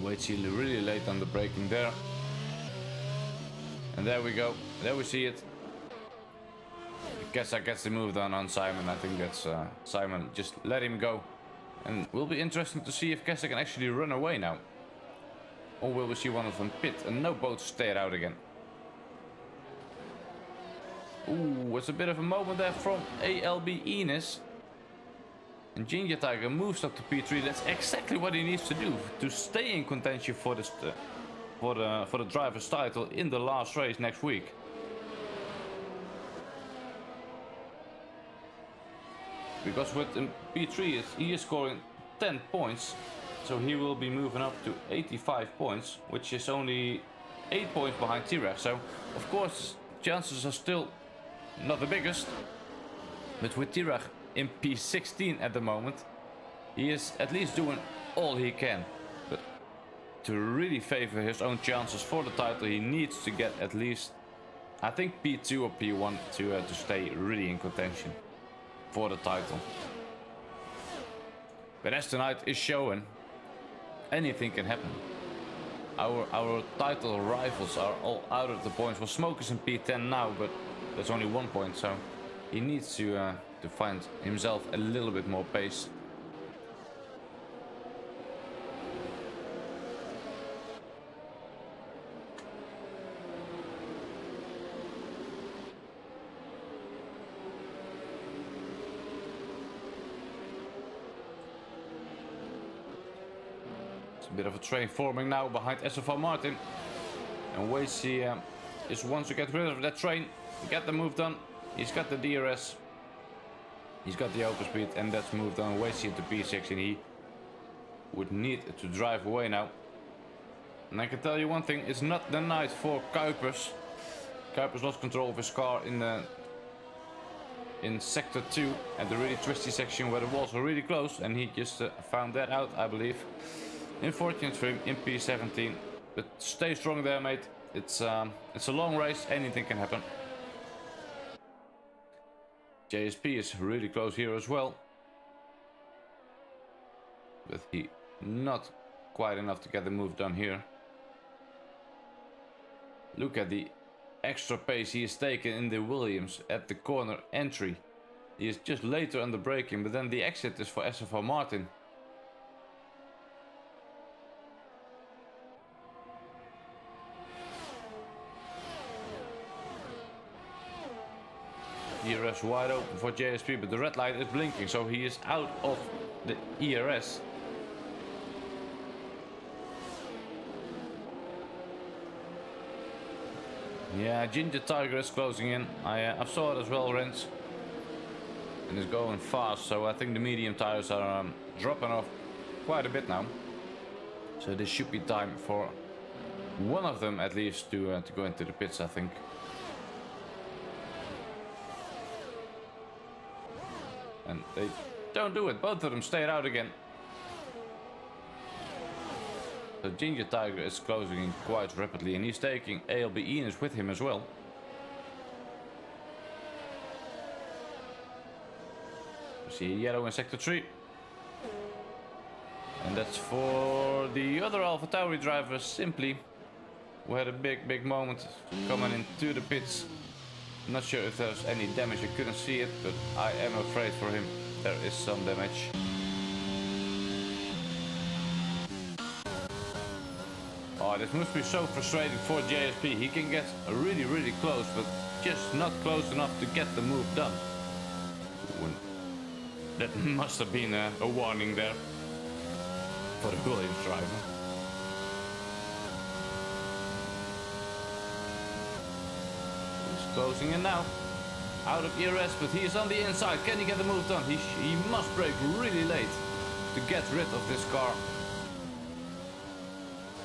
Waitsy really late on the braking there. And there we go. There we see it. Kessa gets the move done on Simon. I think that's Simon. Just let him go. And it will be interesting to see if Kessa can actually run away now. Or will we see one of them pit? And no, both stayed out again. Ooh, it's a bit of a moment there from ALB Enos. And Ginger Tiger moves up to P3. That's exactly what he needs to do to stay in contention for this, for the driver's title in the last race next week. Because with P3 he is scoring 10 points, so he will be moving up to 85 points, which is only 8 points behind T-Rex. So of course chances are still not the biggest, but with T-Rex in P16 at the moment, he is at least doing all he can. But to really favor his own chances for the title, he needs to get at least, I think, P2 or P1 to stay really in contention for the title. But as tonight is showing, anything can happen. Our title rivals are all out of the points. Well, Smoke is in P10 now, but there's only 1 point, so he needs to find himself a little bit more pace. A bit of a train forming now behind Aston Martin, and Wasey just wants to get rid of that train, get the move done. He's got the DRS, he's got the open speed, and that's moved on. Wasey into P6, and he would need to drive away now. And I can tell you one thing, it's not the night for Kuipers. Kuipers lost control of his car in sector 2 at the really twisty section where the walls are really close, and he just found that out, I believe. Unfortunate for him in P17, but stay strong there, mate. It's a long race, anything can happen. JSP is really close here as well, but he not quite enough to get the move done here. Look at the extra pace he is taking in the Williams at the corner entry. He is just later on the braking, but then the exit is for Aston Martin. ERS wide open for JSP, but the red light is blinking, so he is out of the ERS. Yeah, Ginger Tiger is closing in. I saw it as well, Rens. And it's going fast, so I think the medium tires are dropping off quite a bit now. So this should be time for one of them at least to go into the pits, I think. And they don't do it. Both of them stayed out again. So Ginger Tiger is closing in quite rapidly, and he's taking ALB Enos with him as well. We see yellow in sector 3. And that's for the other AlphaTauri driver, Simply, who had a big moment coming into the pits. Not sure if there's any damage, I couldn't see it, but I am afraid for him there is some damage. Oh, this must be so frustrating for JSP. He can get really close, but just not close enough to get the move done. That must have been a warning there for the Williams driver. Closing in now, out of ERS, but he is on the inside. Can he get the move done? He must brake really late to get rid of this car.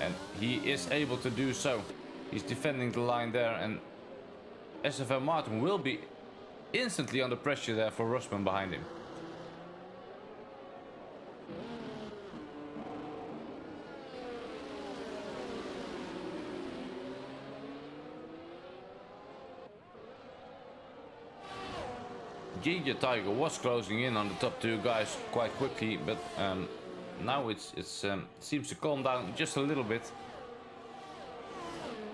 And he is able to do so. He's defending the line there, and SFL Martin will be instantly under pressure there for Rosman behind him. Ginger Tiger was closing in on the top two guys quite quickly, but now it seems to calm down just a little bit.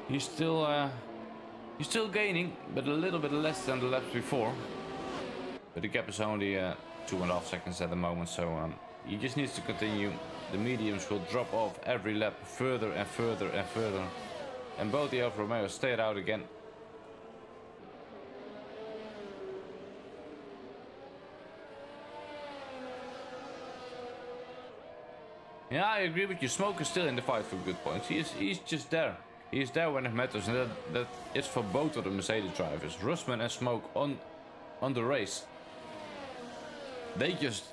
He's still gaining, but a little bit less than the laps before. But the gap is only 2.5 seconds at the moment, so he just needs to continue. The mediums will drop off every lap further and further and further, and both the Alfa Romeo stayed out again. Yeah, I agree with you. Smoke is still in the fight for good points. He's just there. He's there when it matters, and that is for both of the Mercedes drivers. Rosman and Smoke on the race. They just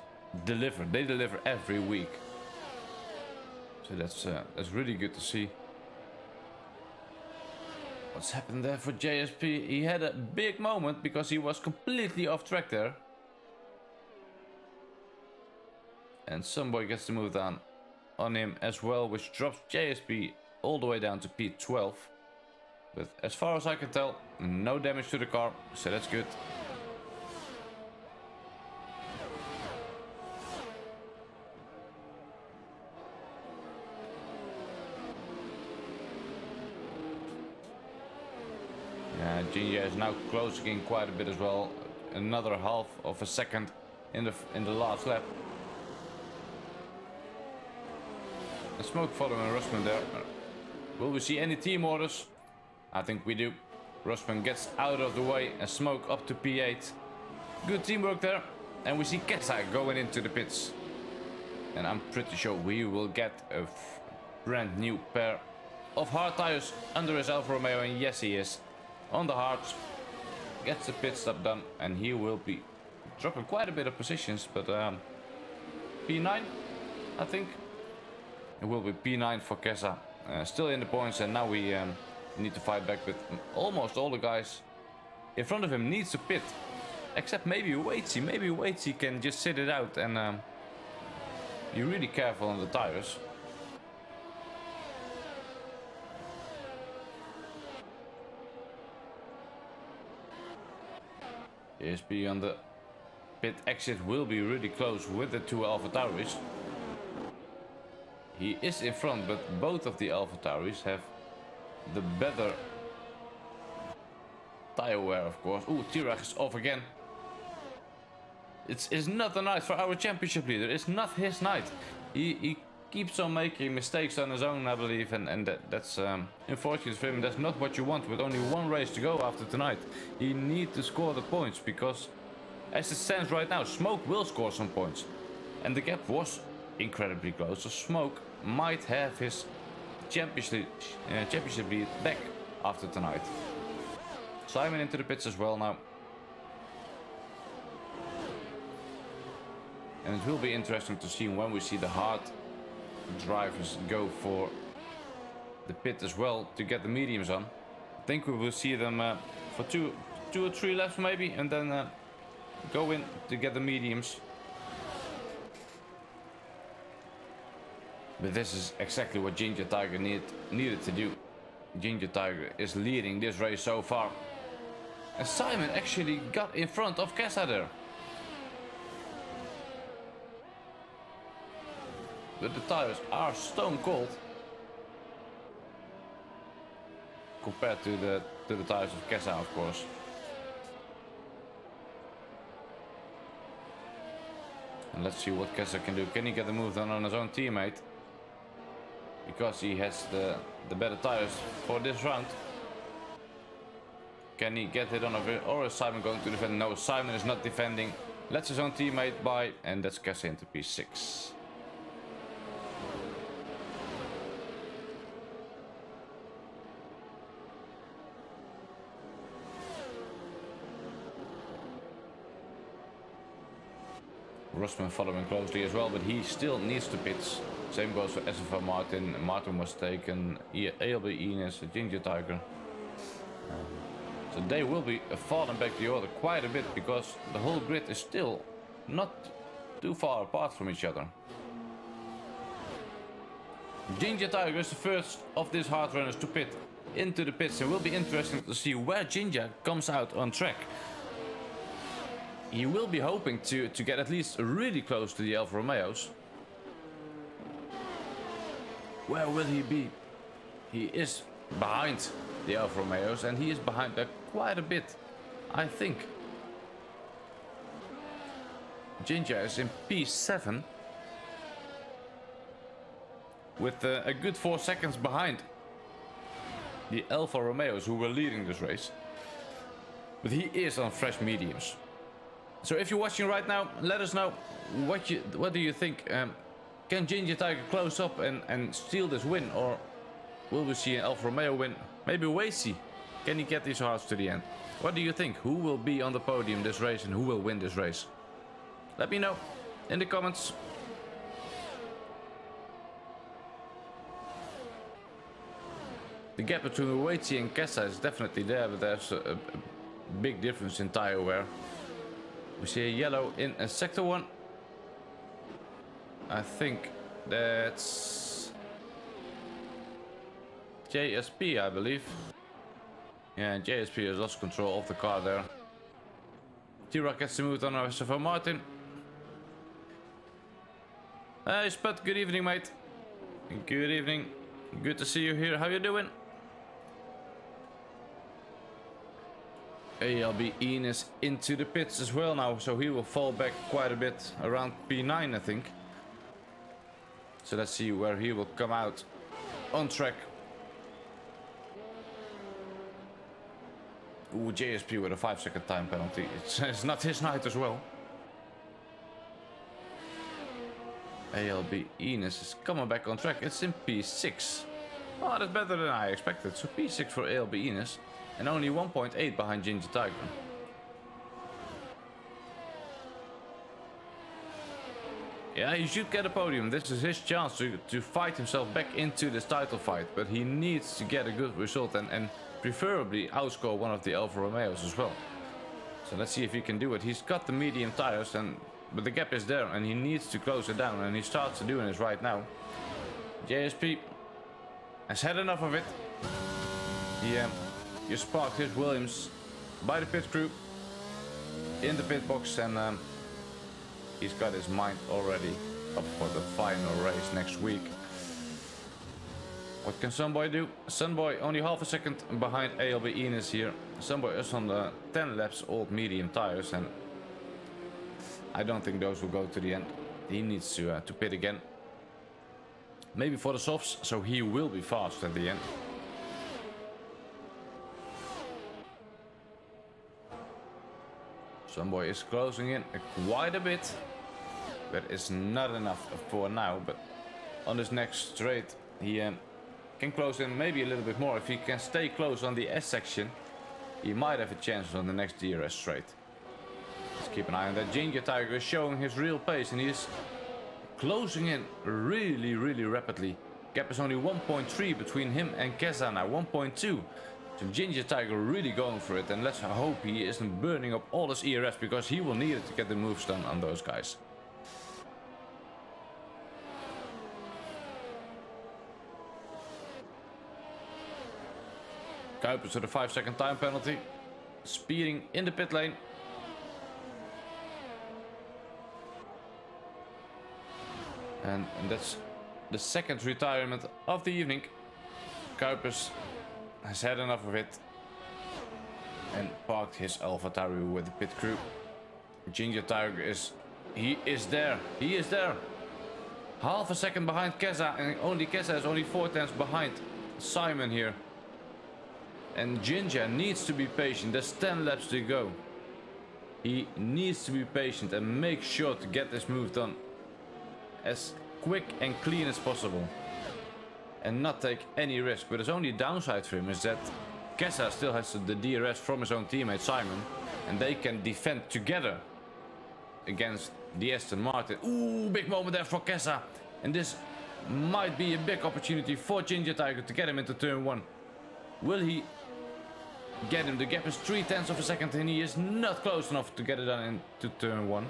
deliver. They deliver every week. So that's really good to see. What's happened there for JSP? He had a big moment because he was completely off track there. And some boy gets to move down. on him as well, which drops JSP all the way down to P12. But as far as I can tell, no damage to the car, so that's good. Ginger is now closing in quite a bit as well. Another half of a second in the last lap. A smoke following Russman there. Will we see any team orders? I think we do. Russman gets out of the way and smoke up to P8. Good teamwork there. And we see Kessa going into the pits. And I'm pretty sure we will get a brand new pair of hard tires under his Alfa Romeo, and yes he is. On the hards, gets the pit stop done, and he will be dropping quite a bit of positions, but P9, I think. It will be P9 for Kessa. Still in the points, and now we need to fight back with almost all the guys in front of him needs to pit. Except maybe Waitsy. Maybe Waitsy can just sit it out and be really careful on the tires. ESP on the pit exit will be really close with the two AlphaTauris. He is in front, but both of the AlphaTauris have the better tire wear, of course. Ooh, Tirach is off again. It's not a night for our championship leader. It's not his night. He keeps on making mistakes on his own, I believe, and that's unfortunate for him. That's not what you want with only one race to go after tonight. He needs to score the points, because as it stands right now, Smoke will score some points, and the gap was incredibly close, so Smoke might have his championship lead back after tonight. Simon into the pits as well now. And it will be interesting to see when we see the hard drivers go for the pit as well to get the mediums on. I think we will see them for two or three laps maybe, and then go in to get the mediums. But this is exactly what Ginger Tiger needed to do. Ginger Tiger is leading this race so far. And Simon actually got in front of Kessa there. But the tires are stone cold compared to the tires of Kessa, of course. And let's see what Kessa can do. Can he get the move done on his own teammate? Because he has the better tires for this round. Can he get it on a bit, or is Simon going to defend? No, Simon is not defending. Lets his own teammate by, and that's Kessa into P6. Russman following closely as well, but he still needs to pits. Same goes for SFR Martin. Martin was taken. ALB Ines, Ginger Tiger. So they will be falling back the order quite a bit, because the whole grid is still not too far apart from each other. Ginger Tiger is the first of these hard runners to pit into the pits. It will be interesting to see where Ginger comes out on track. He will be hoping to get at least really close to the Alfa Romeos. Where will he be? He is behind the Alfa Romeos, and he is behind by quite a bit, I think. Ginger is in P7 with a good 4 seconds behind the Alfa Romeos, who were leading this race. But he is on fresh mediums. So if you're watching right now, let us know what do you think. Can Ginger Tiger close up and steal this win, or will we see an Alfa Romeo win? Maybe Waitsy. Can he get these hards to the end? What do you think? Who will be on the podium this race, and who will win this race? Let me know in the comments. The gap between Waitsy and Kessa is definitely there, but there's a big difference in tire wear. We see a yellow in sector 1. I think That's JSP, I believe. Yeah, JSP has lost control of the car there. T-Rock gets to move on over Martin. Hey Spud, good evening, mate. Good evening. Good to see you here. How you doing? ALB Enos into the pits as well now, so he will fall back quite a bit, around P9 I think. So let's see where he will come out on track. Ooh, JSP with a 5-second time penalty. It's not his night as well. ALB Enos is coming back on track. It's in P6. Oh, that's better than I expected. So P6 for ALB Enos. And only 1.8 behind Ginger Tiger. Yeah, he should get a podium. This is his chance to fight himself back into this title fight. But he needs to get a good result and preferably outscore one of the Alfa Romeos as well. So let's see if he can do it. He's got the medium tires, but the gap is there and he needs to close it down. And he starts doing this right now. JSP has had enough of it. He just parked his Williams by the pit crew in the pit box, and he's got his mind already up for the final race next week. What can Sunboy do? Sunboy only half a second behind ALB Enos here. Sunboy is on the 10 laps old medium tires, and I don't think those will go to the end. He needs to pit again. Maybe for the softs, so he will be fast at the end. Sunboy is closing in quite a bit, but it's not enough for now. But on this next straight, he can close in maybe a little bit more. If he can stay close on the S section, he might have a chance on the next DRS straight. Let's keep an eye on that. Ginger Tiger is showing his real pace, and he is closing in really, really rapidly. Gap is only 1.3 between him and Keza now, 1.2. So Ginger Tiger really going for it, and let's hope he isn't burning up all his ERS, because he will need it to get the moves done on those guys. Kuipers with a 5-second time penalty. Speeding in the pit lane. And that's the second retirement of the evening. Kuipers has had enough of it and parked his AlphaTauri with the pit crew. Ginger Tiger is there. He is there. Half a second behind Keza, and Keza is only 4/10 behind Simon here. And Ginger needs to be patient. There's 10 laps to go. He needs to be patient and make sure to get this move done as quick and clean as possible, and not take any risk. But his only downside for him is that Kessa still has the DRS from his own teammate Simon, and they can defend together against the Aston Martin. Ooh, big moment there for Kessa, and this might be a big opportunity for Ginger Tiger to get him into turn 1. Will he get him? The gap is 0.3 of a second, and he is not close enough to get it done into turn 1.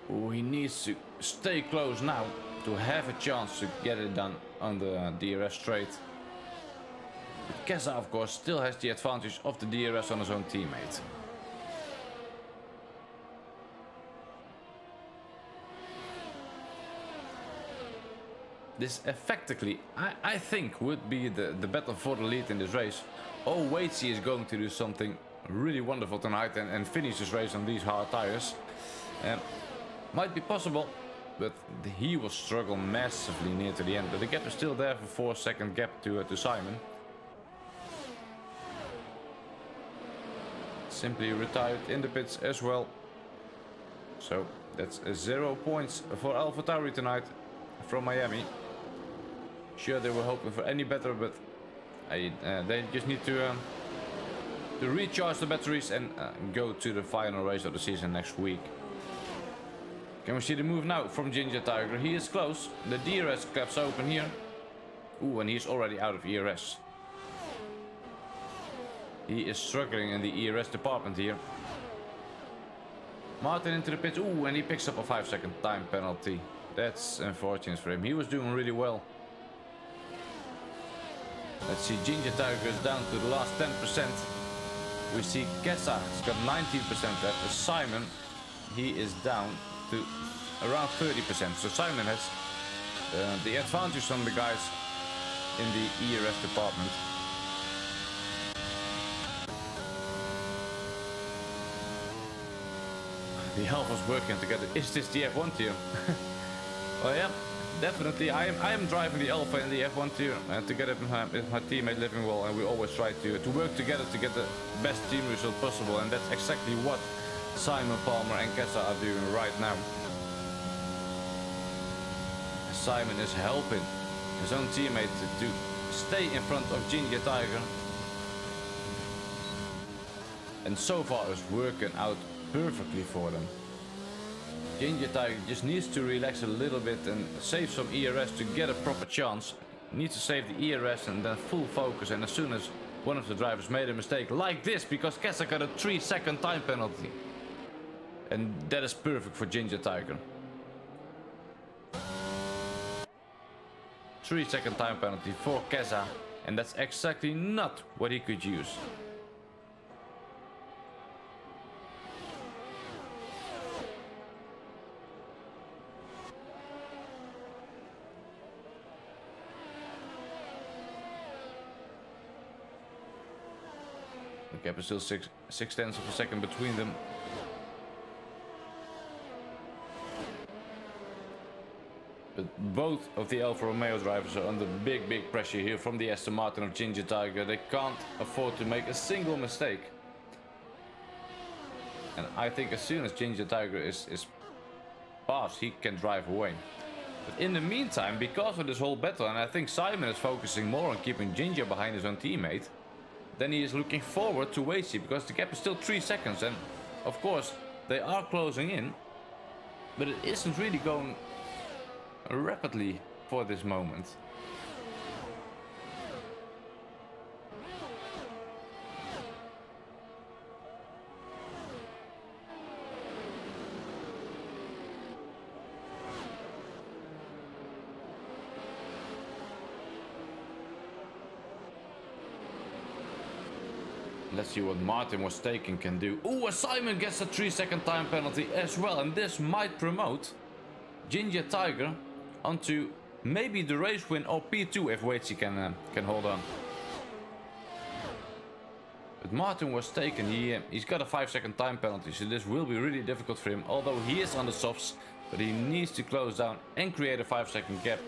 Ooh, he needs to stay close now to have a chance to get it done on the DRS straight. But Kessa, of course, still has the advantage of the DRS on his own teammate. This effectively, I think, would be the battle for the lead in this race. Oh, Waitsy is going to do something really wonderful tonight and finish this race on these hard tires. Might be possible, but he will struggle massively near to the end. But the gap is still there for 4-second gap to Simon. Simply retired in the pits as well. So that's 0 points for AlphaTauri tonight from Miami. Sure, they were hoping for any better, but they just need to recharge the batteries and go to the final race of the season next week. Can we see the move now from Ginger Tiger? He is close. The DRS claps open here. Ooh, and he's already out of ERS. He is struggling in the ERS department here. Martin into the pits. Ooh, and he picks up a 5-second time penalty. That's unfortunate for him. He was doing really well. Let's see, Ginger Tiger goes down to the last 10%. We see Kessa has got 19% left. Simon, he is down to around 30%. So Simon has the advantage on the guys in the ERS department. The half was working together. Is this the F1 tier? Well, yeah, definitely. I am driving the Alpha in the F1 tier together with my teammate Livingwell, and we always try to work together to get the best team result possible, and that's exactly what Simon, Palmer and Kessa are doing right now. Simon is helping his own teammate to stay in front of Ginger Tiger, and so far it's working out perfectly for them. Ginger Tiger just needs to relax a little bit and save some ERS to get a proper chance. Needs to save the ERS and then full focus, and as soon as one of the drivers made a mistake like this, because Kessa got a 3-second time penalty, and that is perfect for Ginger Tiger. 3-second time penalty for Kessa, and that's exactly not what he could use. The gap is still 6/10 of a second between them. But both of the Alfa Romeo drivers are under big pressure here from the Aston Martin of Ginger Tiger. They can't afford to make a single mistake. And I think as soon as Ginger Tiger is past, he can drive away. But in the meantime, because of this whole battle, and I think Simon is focusing more on keeping Ginger behind his own teammate, then he is looking forward to Wacy, because the gap is still 3 seconds, and of course they are closing in, but it isn't really going rapidly for this moment. Let's see what Martin was taking can do. Ooh, Simon gets a 3-second time penalty as well, and this might promote Ginger Tiger onto maybe the race win or P2 if Wacy can hold on. But Martin was taken. He's got a 5-second time penalty, so this will be really difficult for him. Although he is on the softs, but he needs to close down and create a 5-second gap.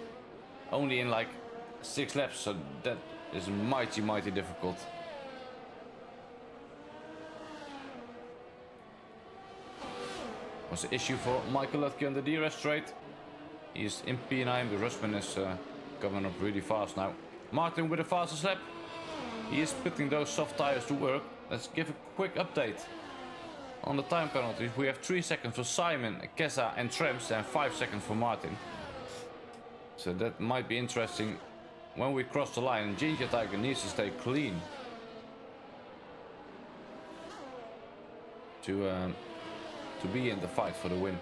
Only in like 6 laps, so that is mighty difficult. Was the issue for Michael Lutke on the DRS straight. He's in P9, but Rusman is coming up really fast now. Martin with a fastest lap. He is putting those soft tires to work. Let's give a quick update on the time penalties. We have 3 seconds for Simon, Kessa and Trems, and 5 seconds for Martin. So that might be interesting when we cross the line. Ginger Tiger needs to stay clean to be in the fight for the win.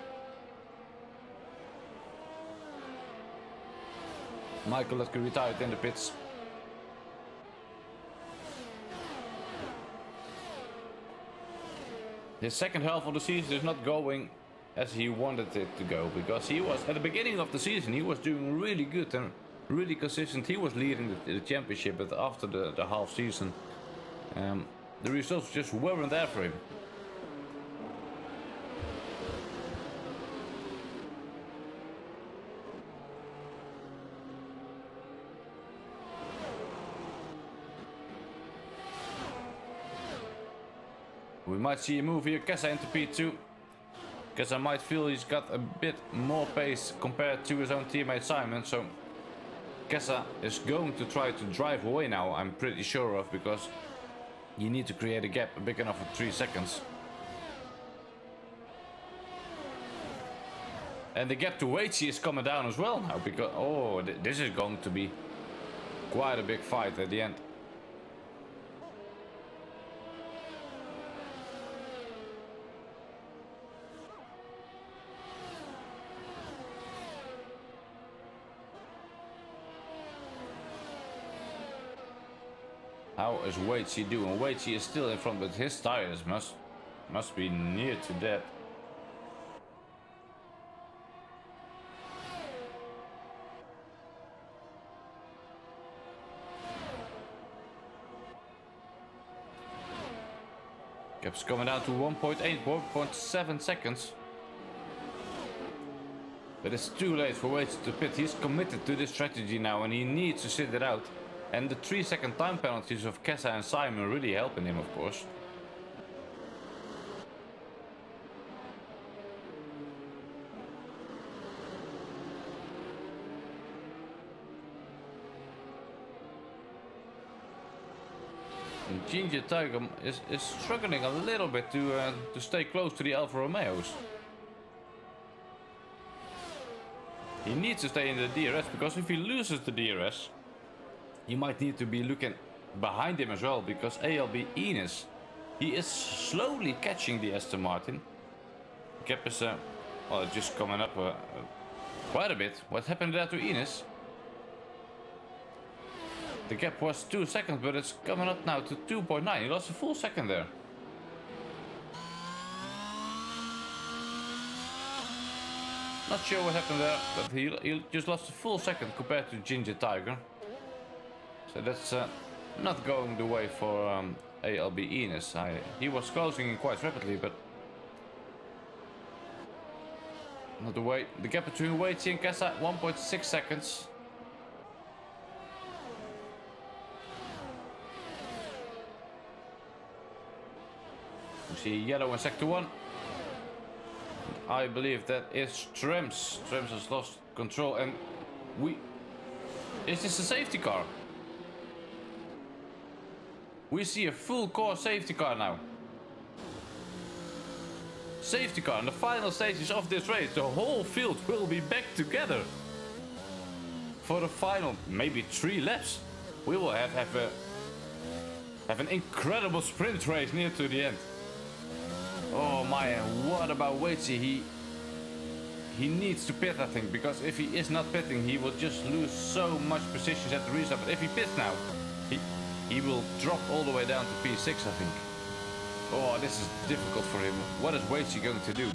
Michael Lutke retired in the pits. His second half of the season is not going as he wanted it to go, because he was at the beginning of the season he was doing really good and really consistent. He was leading the championship, but after the half season the results just weren't there for him. We might see a move here, Kessa into P2. Kessa might feel he's got a bit more pace compared to his own teammate Simon, so Kessa is going to try to drive away now, I'm pretty sure of, because you need to create a gap big enough for 3 seconds. And the gap to Wacy is coming down as well now, because this is going to be quite a big fight at the end. How is Waitsi doing? Waitsi is still in front, but his tires must be near to dead. Gap's coming down to 1.8, 1.7 seconds. But it's too late for Waitsi to pit. He's committed to this strategy now and he needs to sit it out. And the 3-second time penalties of Kessa and Simon really helping him, of course. And Ginger Tiger is struggling a little bit to stay close to the Alfa Romeos. He needs to stay in the DRS, because if he loses the DRS, he might need to be looking behind him as well, because ALB Ines, he is slowly catching the Aston Martin. Gap is well, just coming up quite a bit. What happened there to Ines? The gap was 2 seconds, but it's coming up now to 2.9. He lost a full second there. Not sure what happened there, but he just lost a full second compared to Ginger Tiger. So that's not going the way for ALB Ines. He was closing in quite rapidly, but not the way. The gap between Waitsi and Kessa, 1.6 seconds. We see yellow in sector 1. I believe that is Trems. Trems has lost control, and is this a safety car? We see a full core safety car now. Safety car in the final stages of this race. The whole field will be back together for the final, maybe 3 laps. We will have an incredible sprint race near to the end. Oh my, and what about Waitsi? He needs to pit, I think, because if he is not pitting, he will just lose so much positions at the restart. But if he pits now, he will drop all the way down to P6, I think. Oh, this is difficult for him. What is Waitsi going to do?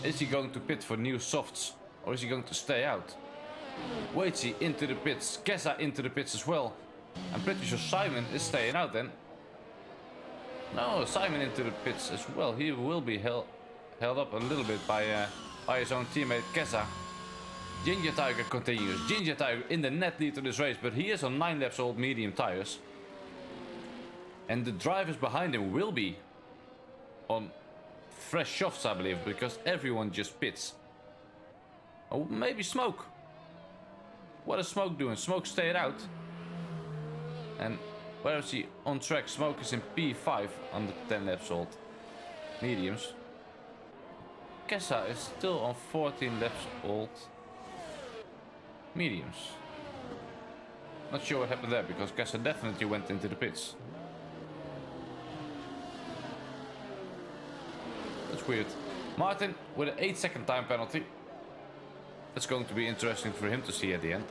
Is he going to pit for new softs, or is he going to stay out? Waitsi into the pits, Kessa into the pits as well. I'm pretty sure Simon is staying out then. No, Simon into the pits as well. He will be held up a little bit by his own teammate Kessa. Ginger Tiger continues. Ginger Tiger in the net lead to this race, but he is on 9 laps old medium tires. And the drivers behind him will be on fresh softs, I believe, because everyone just pits. Oh, maybe Smoke. What is Smoke doing? Smoke stayed out. And where is he on track? Smoke is in P5 on the 10 laps old mediums. Kessa is still on 14 laps old mediums. Not sure what happened there, because Kessa definitely went into the pits. That's weird. Martin with an 8-second time penalty. That's going to be interesting for him to see at the end.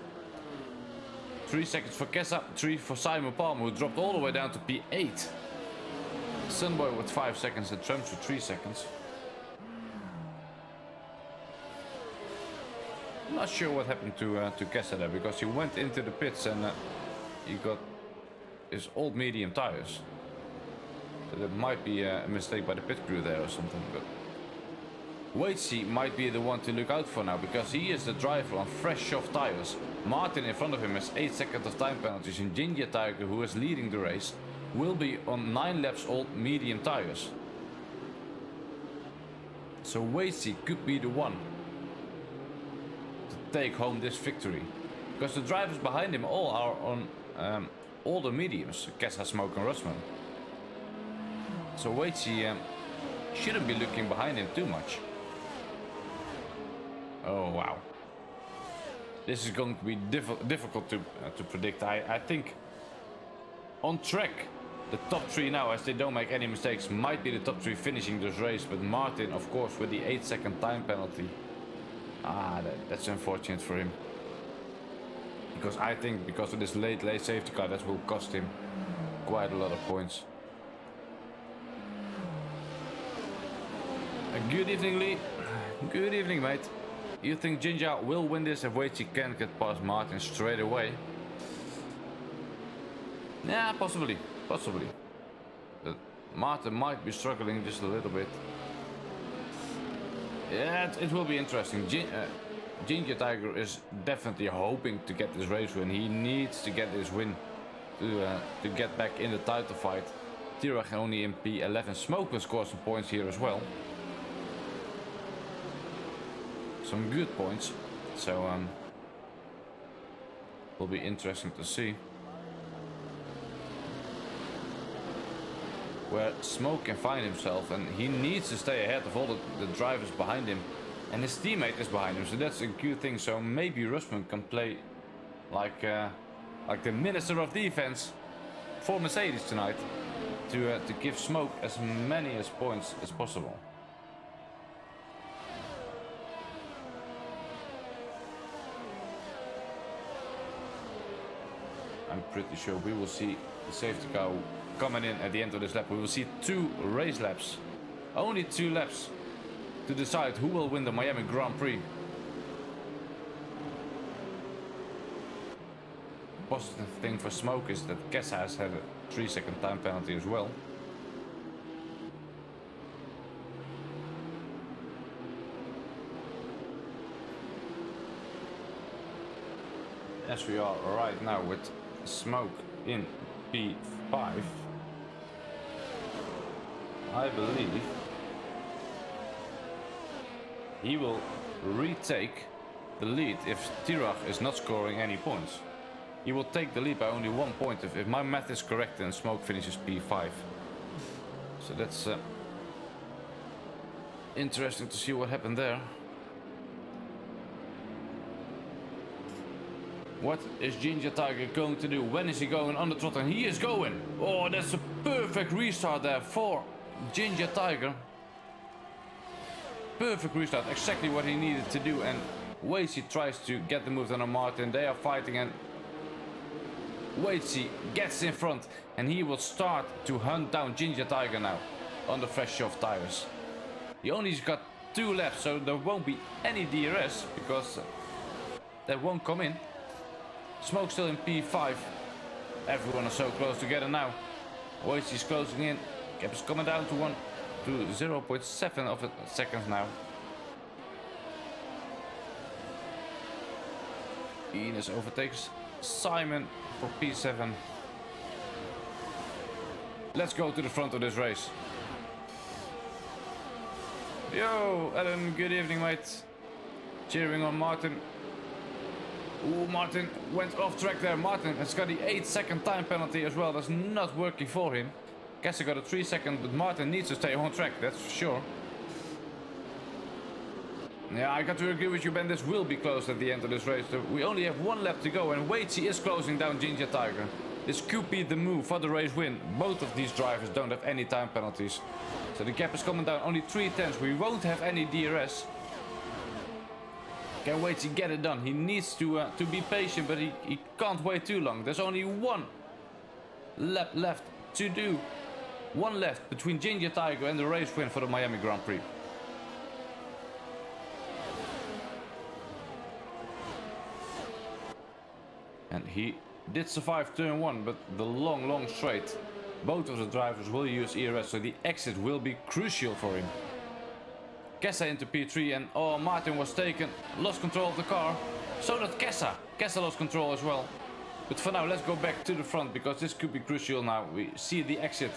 3 seconds for Kessa, 3 for Simon Palmer, who dropped all the way down to P8. Sunboy with 5 seconds and Trumps with 3 seconds. I'm not sure what happened to Kessa there, because he went into the pits and he got his old medium tires. So that might be a mistake by the pit crew there or something. But Waitsi might be the one to look out for now, because he is the driver on fresh soft tires. Martin in front of him has 8 seconds of time penalties, and Ginger Tiger, who is leading the race, will be on 9 laps old medium tires. So Waitsi could be the one to take home this victory, because the drivers behind him all are on older mediums, Kessa, Smoke and Russman. So Waitsi shouldn't be looking behind him too much. Oh wow, this is going to be difficult to predict. I think on track the top 3 now, as they don't make any mistakes, might be the top 3 finishing this race. But Martin, of course, with the 8-second time penalty, that's unfortunate for him, because I think because of this late safety car, that will cost him quite a lot of points. Good evening, Lee. Good evening, mate. You think Ginger will win this if Waitsy can't get past Martin straight away? Yeah, possibly. Possibly. But Martin might be struggling just a little bit. Yeah, it will be interesting. Ginger Tiger is definitely hoping to get this race win. He needs to get this win to get back in the title fight. Tirach only in P11. Smoke will score some points here as well. Some good points. So will be interesting to see where Smoke can find himself, and he needs to stay ahead of all the drivers behind him, and his teammate is behind him, so that's a good thing. So maybe Rusman can play like the Minister of Defense for Mercedes tonight to give Smoke as many as points as possible. I'm pretty sure we will see the safety car coming in at the end of this lap. We will see 2 race laps. Only 2 laps to decide who will win the Miami Grand Prix. Positive thing for Smoke is that Kessa has had a 3-second time penalty as well. As we are right now with Smoke in P5, I believe he will retake the lead if Tirach is not scoring any points. He will take the lead by only 1 point if my math is correct, and Smoke finishes P5. So that's interesting to see what happened there. What is Ginger Tiger going to do? When is he going on the throttle? And he is going! Oh, that's a perfect restart there for Ginger Tiger. Perfect restart, exactly what he needed to do. And Waitsy tries to get the move on Martin. They are fighting, and Waitsy gets in front, and he will start to hunt down Ginger Tiger now on the fresh soft tires. He only got 2 laps, so there won't be any DRS because that won't come in. Smoke still in P5. Everyone is so close together now. Waitsy is closing in. Gap is coming down to 0.7 of a second now. Ines overtakes Simon for P7. Let's go to the front of this race. Yo, Adam, good evening, mate. Cheering on Martin. Ooh, Martin went off track there. Martin has got the 8-second time penalty as well. That's not working for him. Kessa got a 3-second, but Martin needs to stay on track, that's for sure. Yeah, I got to agree with you, Ben. This will be close at the end of this race. So we only have 1 lap to go, and Waitsy is closing down Ginger Tiger. This could be the move for the race win. Both of these drivers don't have any time penalties. So the gap is coming down, only 3 tenths. We won't have any DRS. Can Waitsy get it done? He needs to be patient, but he can't wait too long. There's only 1 lap left to do. 1 left between Ginger Tiger and the race win for the Miami Grand Prix. And he did survive turn 1, but the long straight. Both of the drivers will use ERS, so the exit will be crucial for him. Kessa into P3, and oh, Martin was taken, lost control of the car. So did Kessa. Kessa lost control as well. But for now, let's go back to the front, because this could be crucial now. We see the exit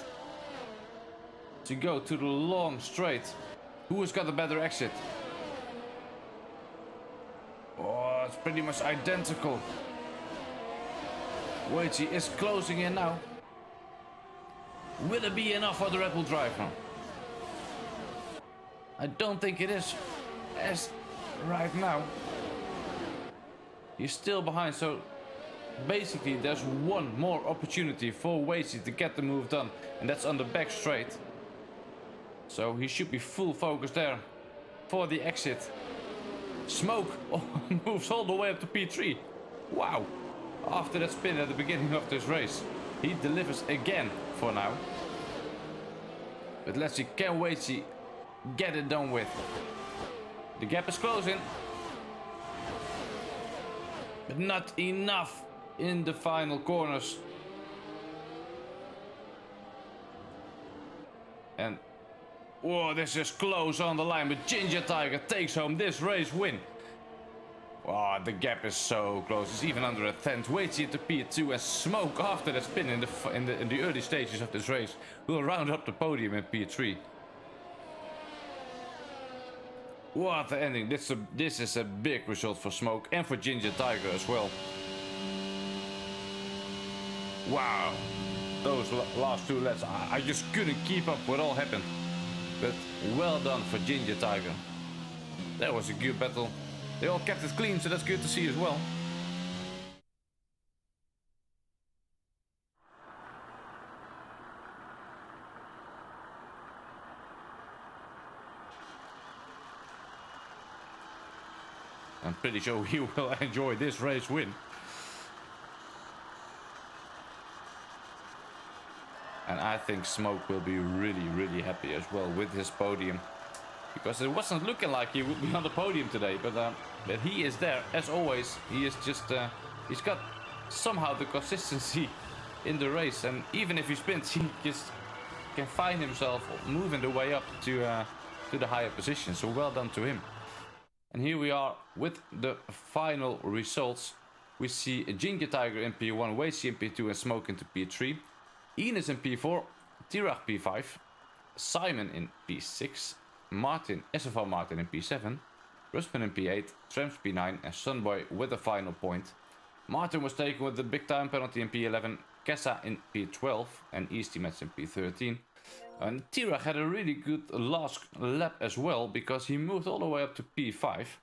to go to the long straight. Who has got a better exit? Oh, it's pretty much identical. Waitsy is closing in now. Will it be enough for the Red Bull driver? I don't think it is, as right now he's still behind, so basically there's 1 more opportunity for Waitsy to get the move done, and that's on the back straight. So he should be full focus there for the exit. Smoke moves all the way up to P3. Wow, after that spin at the beginning of this race. He delivers again for now. But let's see, can Waitsy get it done with? The gap is closing. But not enough in the final corners. And whoa, this is close on the line, but Ginger Tiger takes home this race win. Oh, the gap is so close. It's even under a tenth. Waitsy at the P2 and Smoke after that spin in the early stages of this race will round up the podium in P3. What an ending. This is a big result for Smoke and for Ginger Tiger as well. Wow. Those last two laps, I just couldn't keep up what all happened. But well done for Ginger Tiger. That was a good battle. They all kept it clean, so that's good to see as well. I'm pretty sure he will enjoy this race win. And I think Smoke will be really, really happy as well with his podium. Because it wasn't looking like he would be on the podium today, but he is there as always. He is just he's got somehow the consistency in the race, and even if he spins, he just can find himself moving the way up to the higher position. So well done to him. And here we are with the final results. We see Ginger Tiger in P1, Waitsy in P2, and Smoke into P3. Ines in P4, Tirach P5, Simon in P6. Martin, SFR Martin in P7, Rusman in P8, Tramps P9 and Sunboy with the final point. Martin was taken with the big time penalty in P11, Kessa in P12 and Easty Mets in P13. And Tirach had a really good last lap as well because he moved all the way up to P5.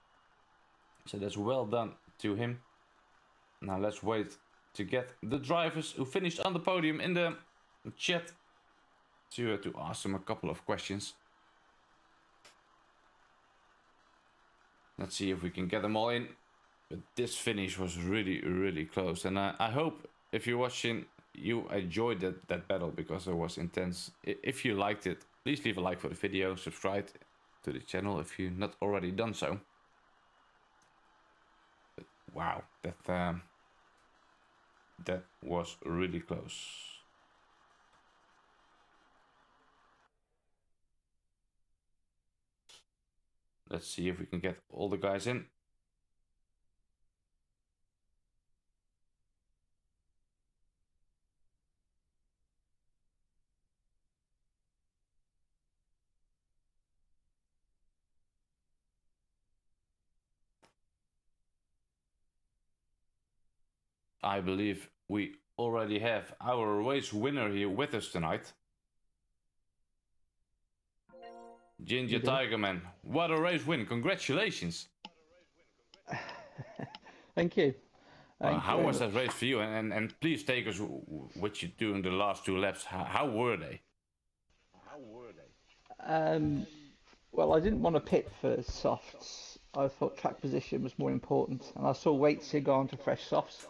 So that's well done to him. Now let's wait to get the drivers who finished on the podium in the chat to ask them a couple of questions. Let's see if we can get them all in. But this finish was really, really close. And I hope if you're watching, you enjoyed that battle because it was intense. If you liked it, please leave a like for the video. Subscribe to the channel if you've not already done so. But wow, that was really close. Let's see if we can get all the guys in. I believe we already have our race winner here with us tonight. Ginger Tiger Man, what a race win! Congratulations! Thank you. How was that race for you? And please take us what you do in the last two laps. How were they? Well, I didn't want to pit for softs. I thought track position was more important, and I saw Waitsy go on to fresh softs.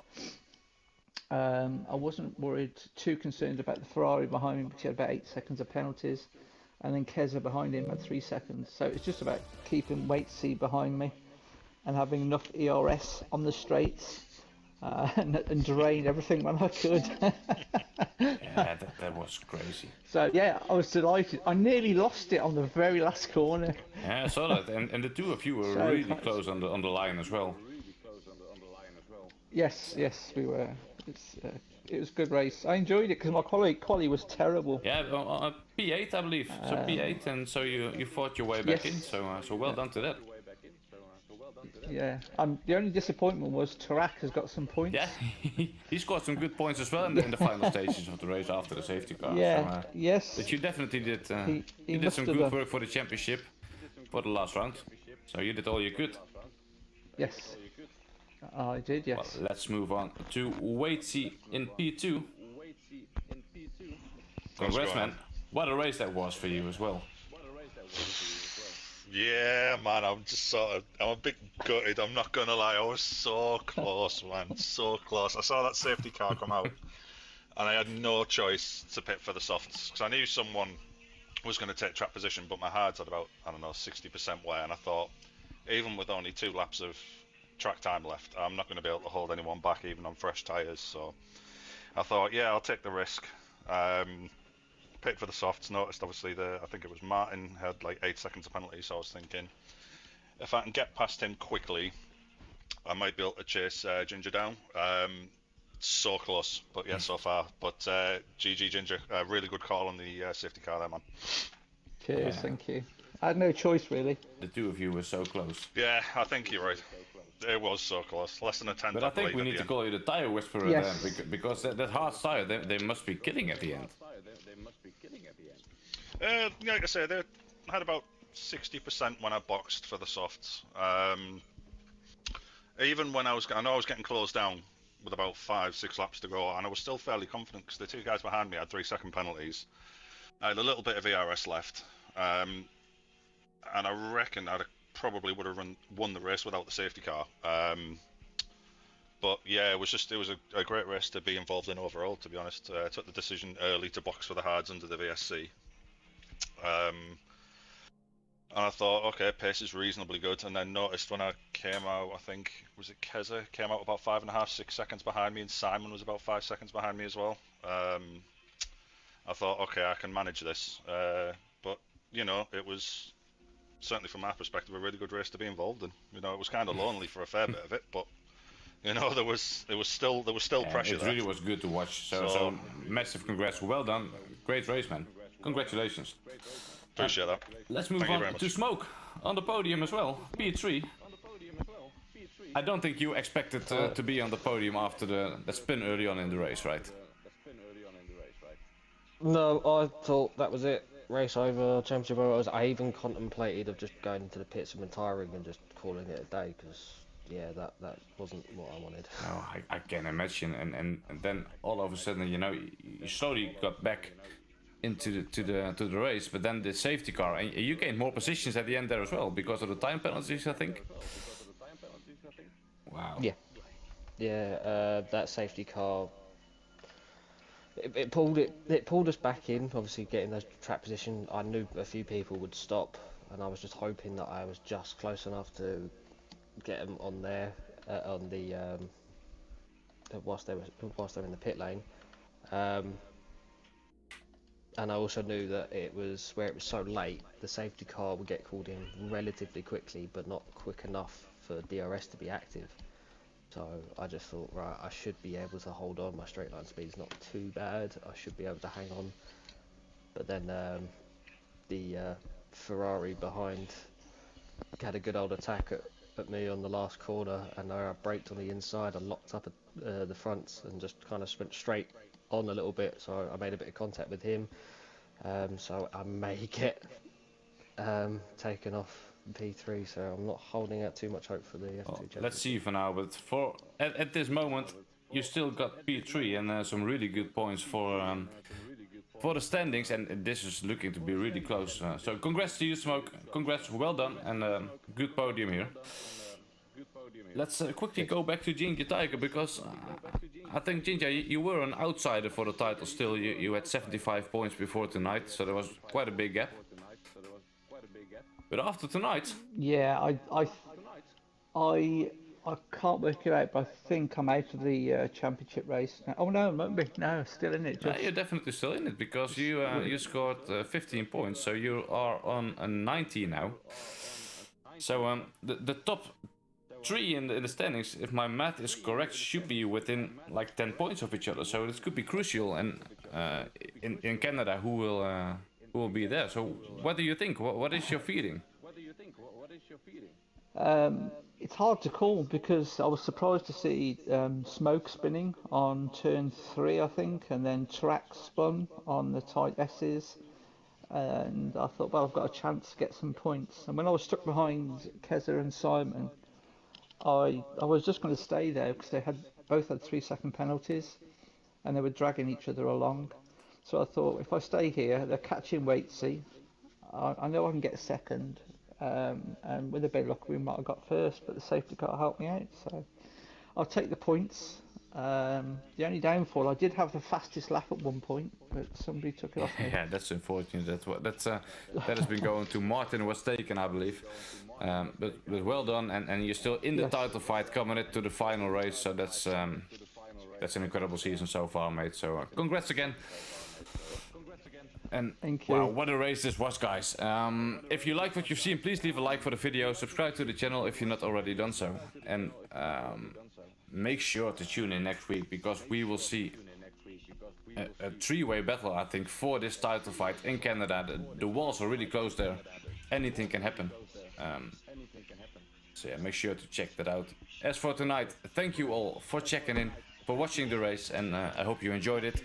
I wasn't too concerned about the Ferrari behind me, which had about 8 seconds of penalties. And then Keza behind him had 3 seconds. So it's just about keeping Waitsy behind me and having enough ERS on the straights and drain everything when I could. Yeah, that was crazy. So yeah, I was delighted. I nearly lost it on the very last corner. Yeah, I saw that. And the two of you were really close on the line as well. Yes, we were. It was a good race. I enjoyed it because my quali was terrible. Yeah, P8 I believe. So P8, and so you fought your way back in. So well done to that. Yeah. The only disappointment was Tirach has got some points. Yeah, he scored some good points as well in the final stages of the race after the safety car. Yeah. So, yes. But you definitely did. He you did some good done. work for the championship for the last round. So you did all you could. Yes. I did, yes. Well, let's move on to Waitsy in P2. Congrats, man. What a race that was for you as well. Yeah, man, I'm a bit gutted, I'm not gonna lie. I was so close, man, so close. I saw that safety car come out and I had no choice to pit for the softs because I knew someone was going to take track position, but my hards had about, I don't know, 60% wear, and I thought, even with only 2 laps of track time left, I'm not going to be able to hold anyone back even on fresh tyres. So I thought, yeah, I'll take the risk. Picked for the softs. Noticed obviously I think it was Martin had like 8 seconds of penalty, so I was thinking if I can get past him quickly, I might be able to chase Ginger down. So close, but yeah, so far. But GG Ginger, really good call on the safety car there, man. Cheers, thank you. I had no choice really. The two of you were so close. Yeah, I think you're right. It was so close, less than a tenth. But I think we need to call you the tire whisperer Yes. then, because that hard tire, they must be kidding at the end. Like I say, they had about 60% when I boxed for the softs. Even when I know I was getting closed down with about 5-6 laps to go, and I was still fairly confident because the 2 guys behind me had 3-second penalties. I had a little bit of ERS left, and I reckon I probably would have won the race without the safety car. But yeah, it was a great race to be involved in overall, to be honest. I took the decision early to box for the hards under the VSC. And I thought, okay, pace is reasonably good. And then noticed when I came out, I think, was it Keza? Came out about 5.5-6 seconds behind me, and Simon was about 5 seconds behind me as well. I thought, okay, I can manage this. But, you know, it was, certainly from my perspective, a really good race to be involved in. You know, it was kind of lonely for a fair bit of it, but you know, there was still pressure It there. really was good to watch. So massive congrats. Well done. Great race, man. Congratulations. Appreciate that. Let's move on to Smoke on the podium as well. P3. I don't think you expected to be on the podium after the spin early on in the race, right? No, I thought that was it. Race over, championship over. I even contemplated of just going into the pits and retiring and just calling it a day because, yeah, that wasn't what I wanted. No, I can imagine. And then all of a sudden, you know, you slowly got back into the race, but then the safety car, and you gained more positions at the end there as well because of the time penalties, I think. Wow. Yeah. That safety car. It pulled us back in. Obviously, getting those track position, I knew a few people would stop, and I was just hoping that I was just close enough to get them on there on the whilst they were in the pit lane. And I also knew that it was where it was so late, the safety car would get called in relatively quickly, but not quick enough for DRS to be active. So I just thought, right, I should be able to hold on. My straight line speed's not too bad. I should be able to hang on. But then the Ferrari behind had a good old attack at me on the last corner, and I braked on the inside. I locked up at the fronts and just kind of went straight on a little bit. So I made a bit of contact with him. So I may get taken off P3, so I'm not holding out too much hope for the F2 championship. Let's see for now, but at this moment you still got P3 and some really good points for the standings, and this is looking to be really close. So congrats to you, Smoke. Congrats, well done, and good podium here. Let's quickly go back to Ginger Tiger, because I think, Ginger, you were an outsider for the title still. You had 75 points before tonight, so there was quite a big gap. But after tonight... Yeah, I can't work it out, but I think I'm out of the championship race now. Oh no, no, still in it. You're definitely still in it, because you scored 15 points, so you are on a 90 now. So the top 3 in the standings, if my math is correct, should be within like 10 points of each other. So this could be crucial, and in Canada, who will be there. So what do you think? What is your feeling? It's hard to call, because I was surprised to see Smoke spinning on turn 3, I think, and then Track spun on the tight S's. And I thought, well, I've got a chance to get some points. And when I was stuck behind Keza and Simon, I was just going to stay there, because they both had 3-second penalties, and they were dragging each other along. So I thought, if I stay here, they're catching Waitsy. I know I can get second, and with a bit of luck, we might have got first, but the safety car helped me out. So I'll take the points, The only downfall, I did have the fastest lap at one point, but somebody took it off me. Yeah, that's unfortunate. That has been going to Martin was taken, I believe. But well done, and you're still in the Yes. title fight, coming into the final race. So that's an incredible season so far, mate. So congrats again. And Thank you. wow, what a race this was, guys. If you like what you've seen, please leave a like for the video. Subscribe to the channel if you're not already done so. And make sure to tune in next week, because we will see a three-way battle, I think, for this title fight in Canada. The walls are really close there. Anything can happen. So yeah, make sure to check that out. As for tonight, thank you all for checking in, for watching the race, and I hope you enjoyed it.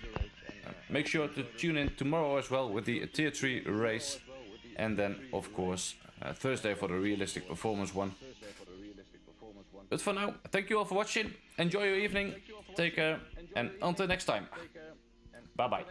Make sure to tune in tomorrow as well with the Tier 3 race, and then of course Thursday for the realistic performance one. But for now, thank you all for watching, enjoy your evening, take care, and until next time, bye bye.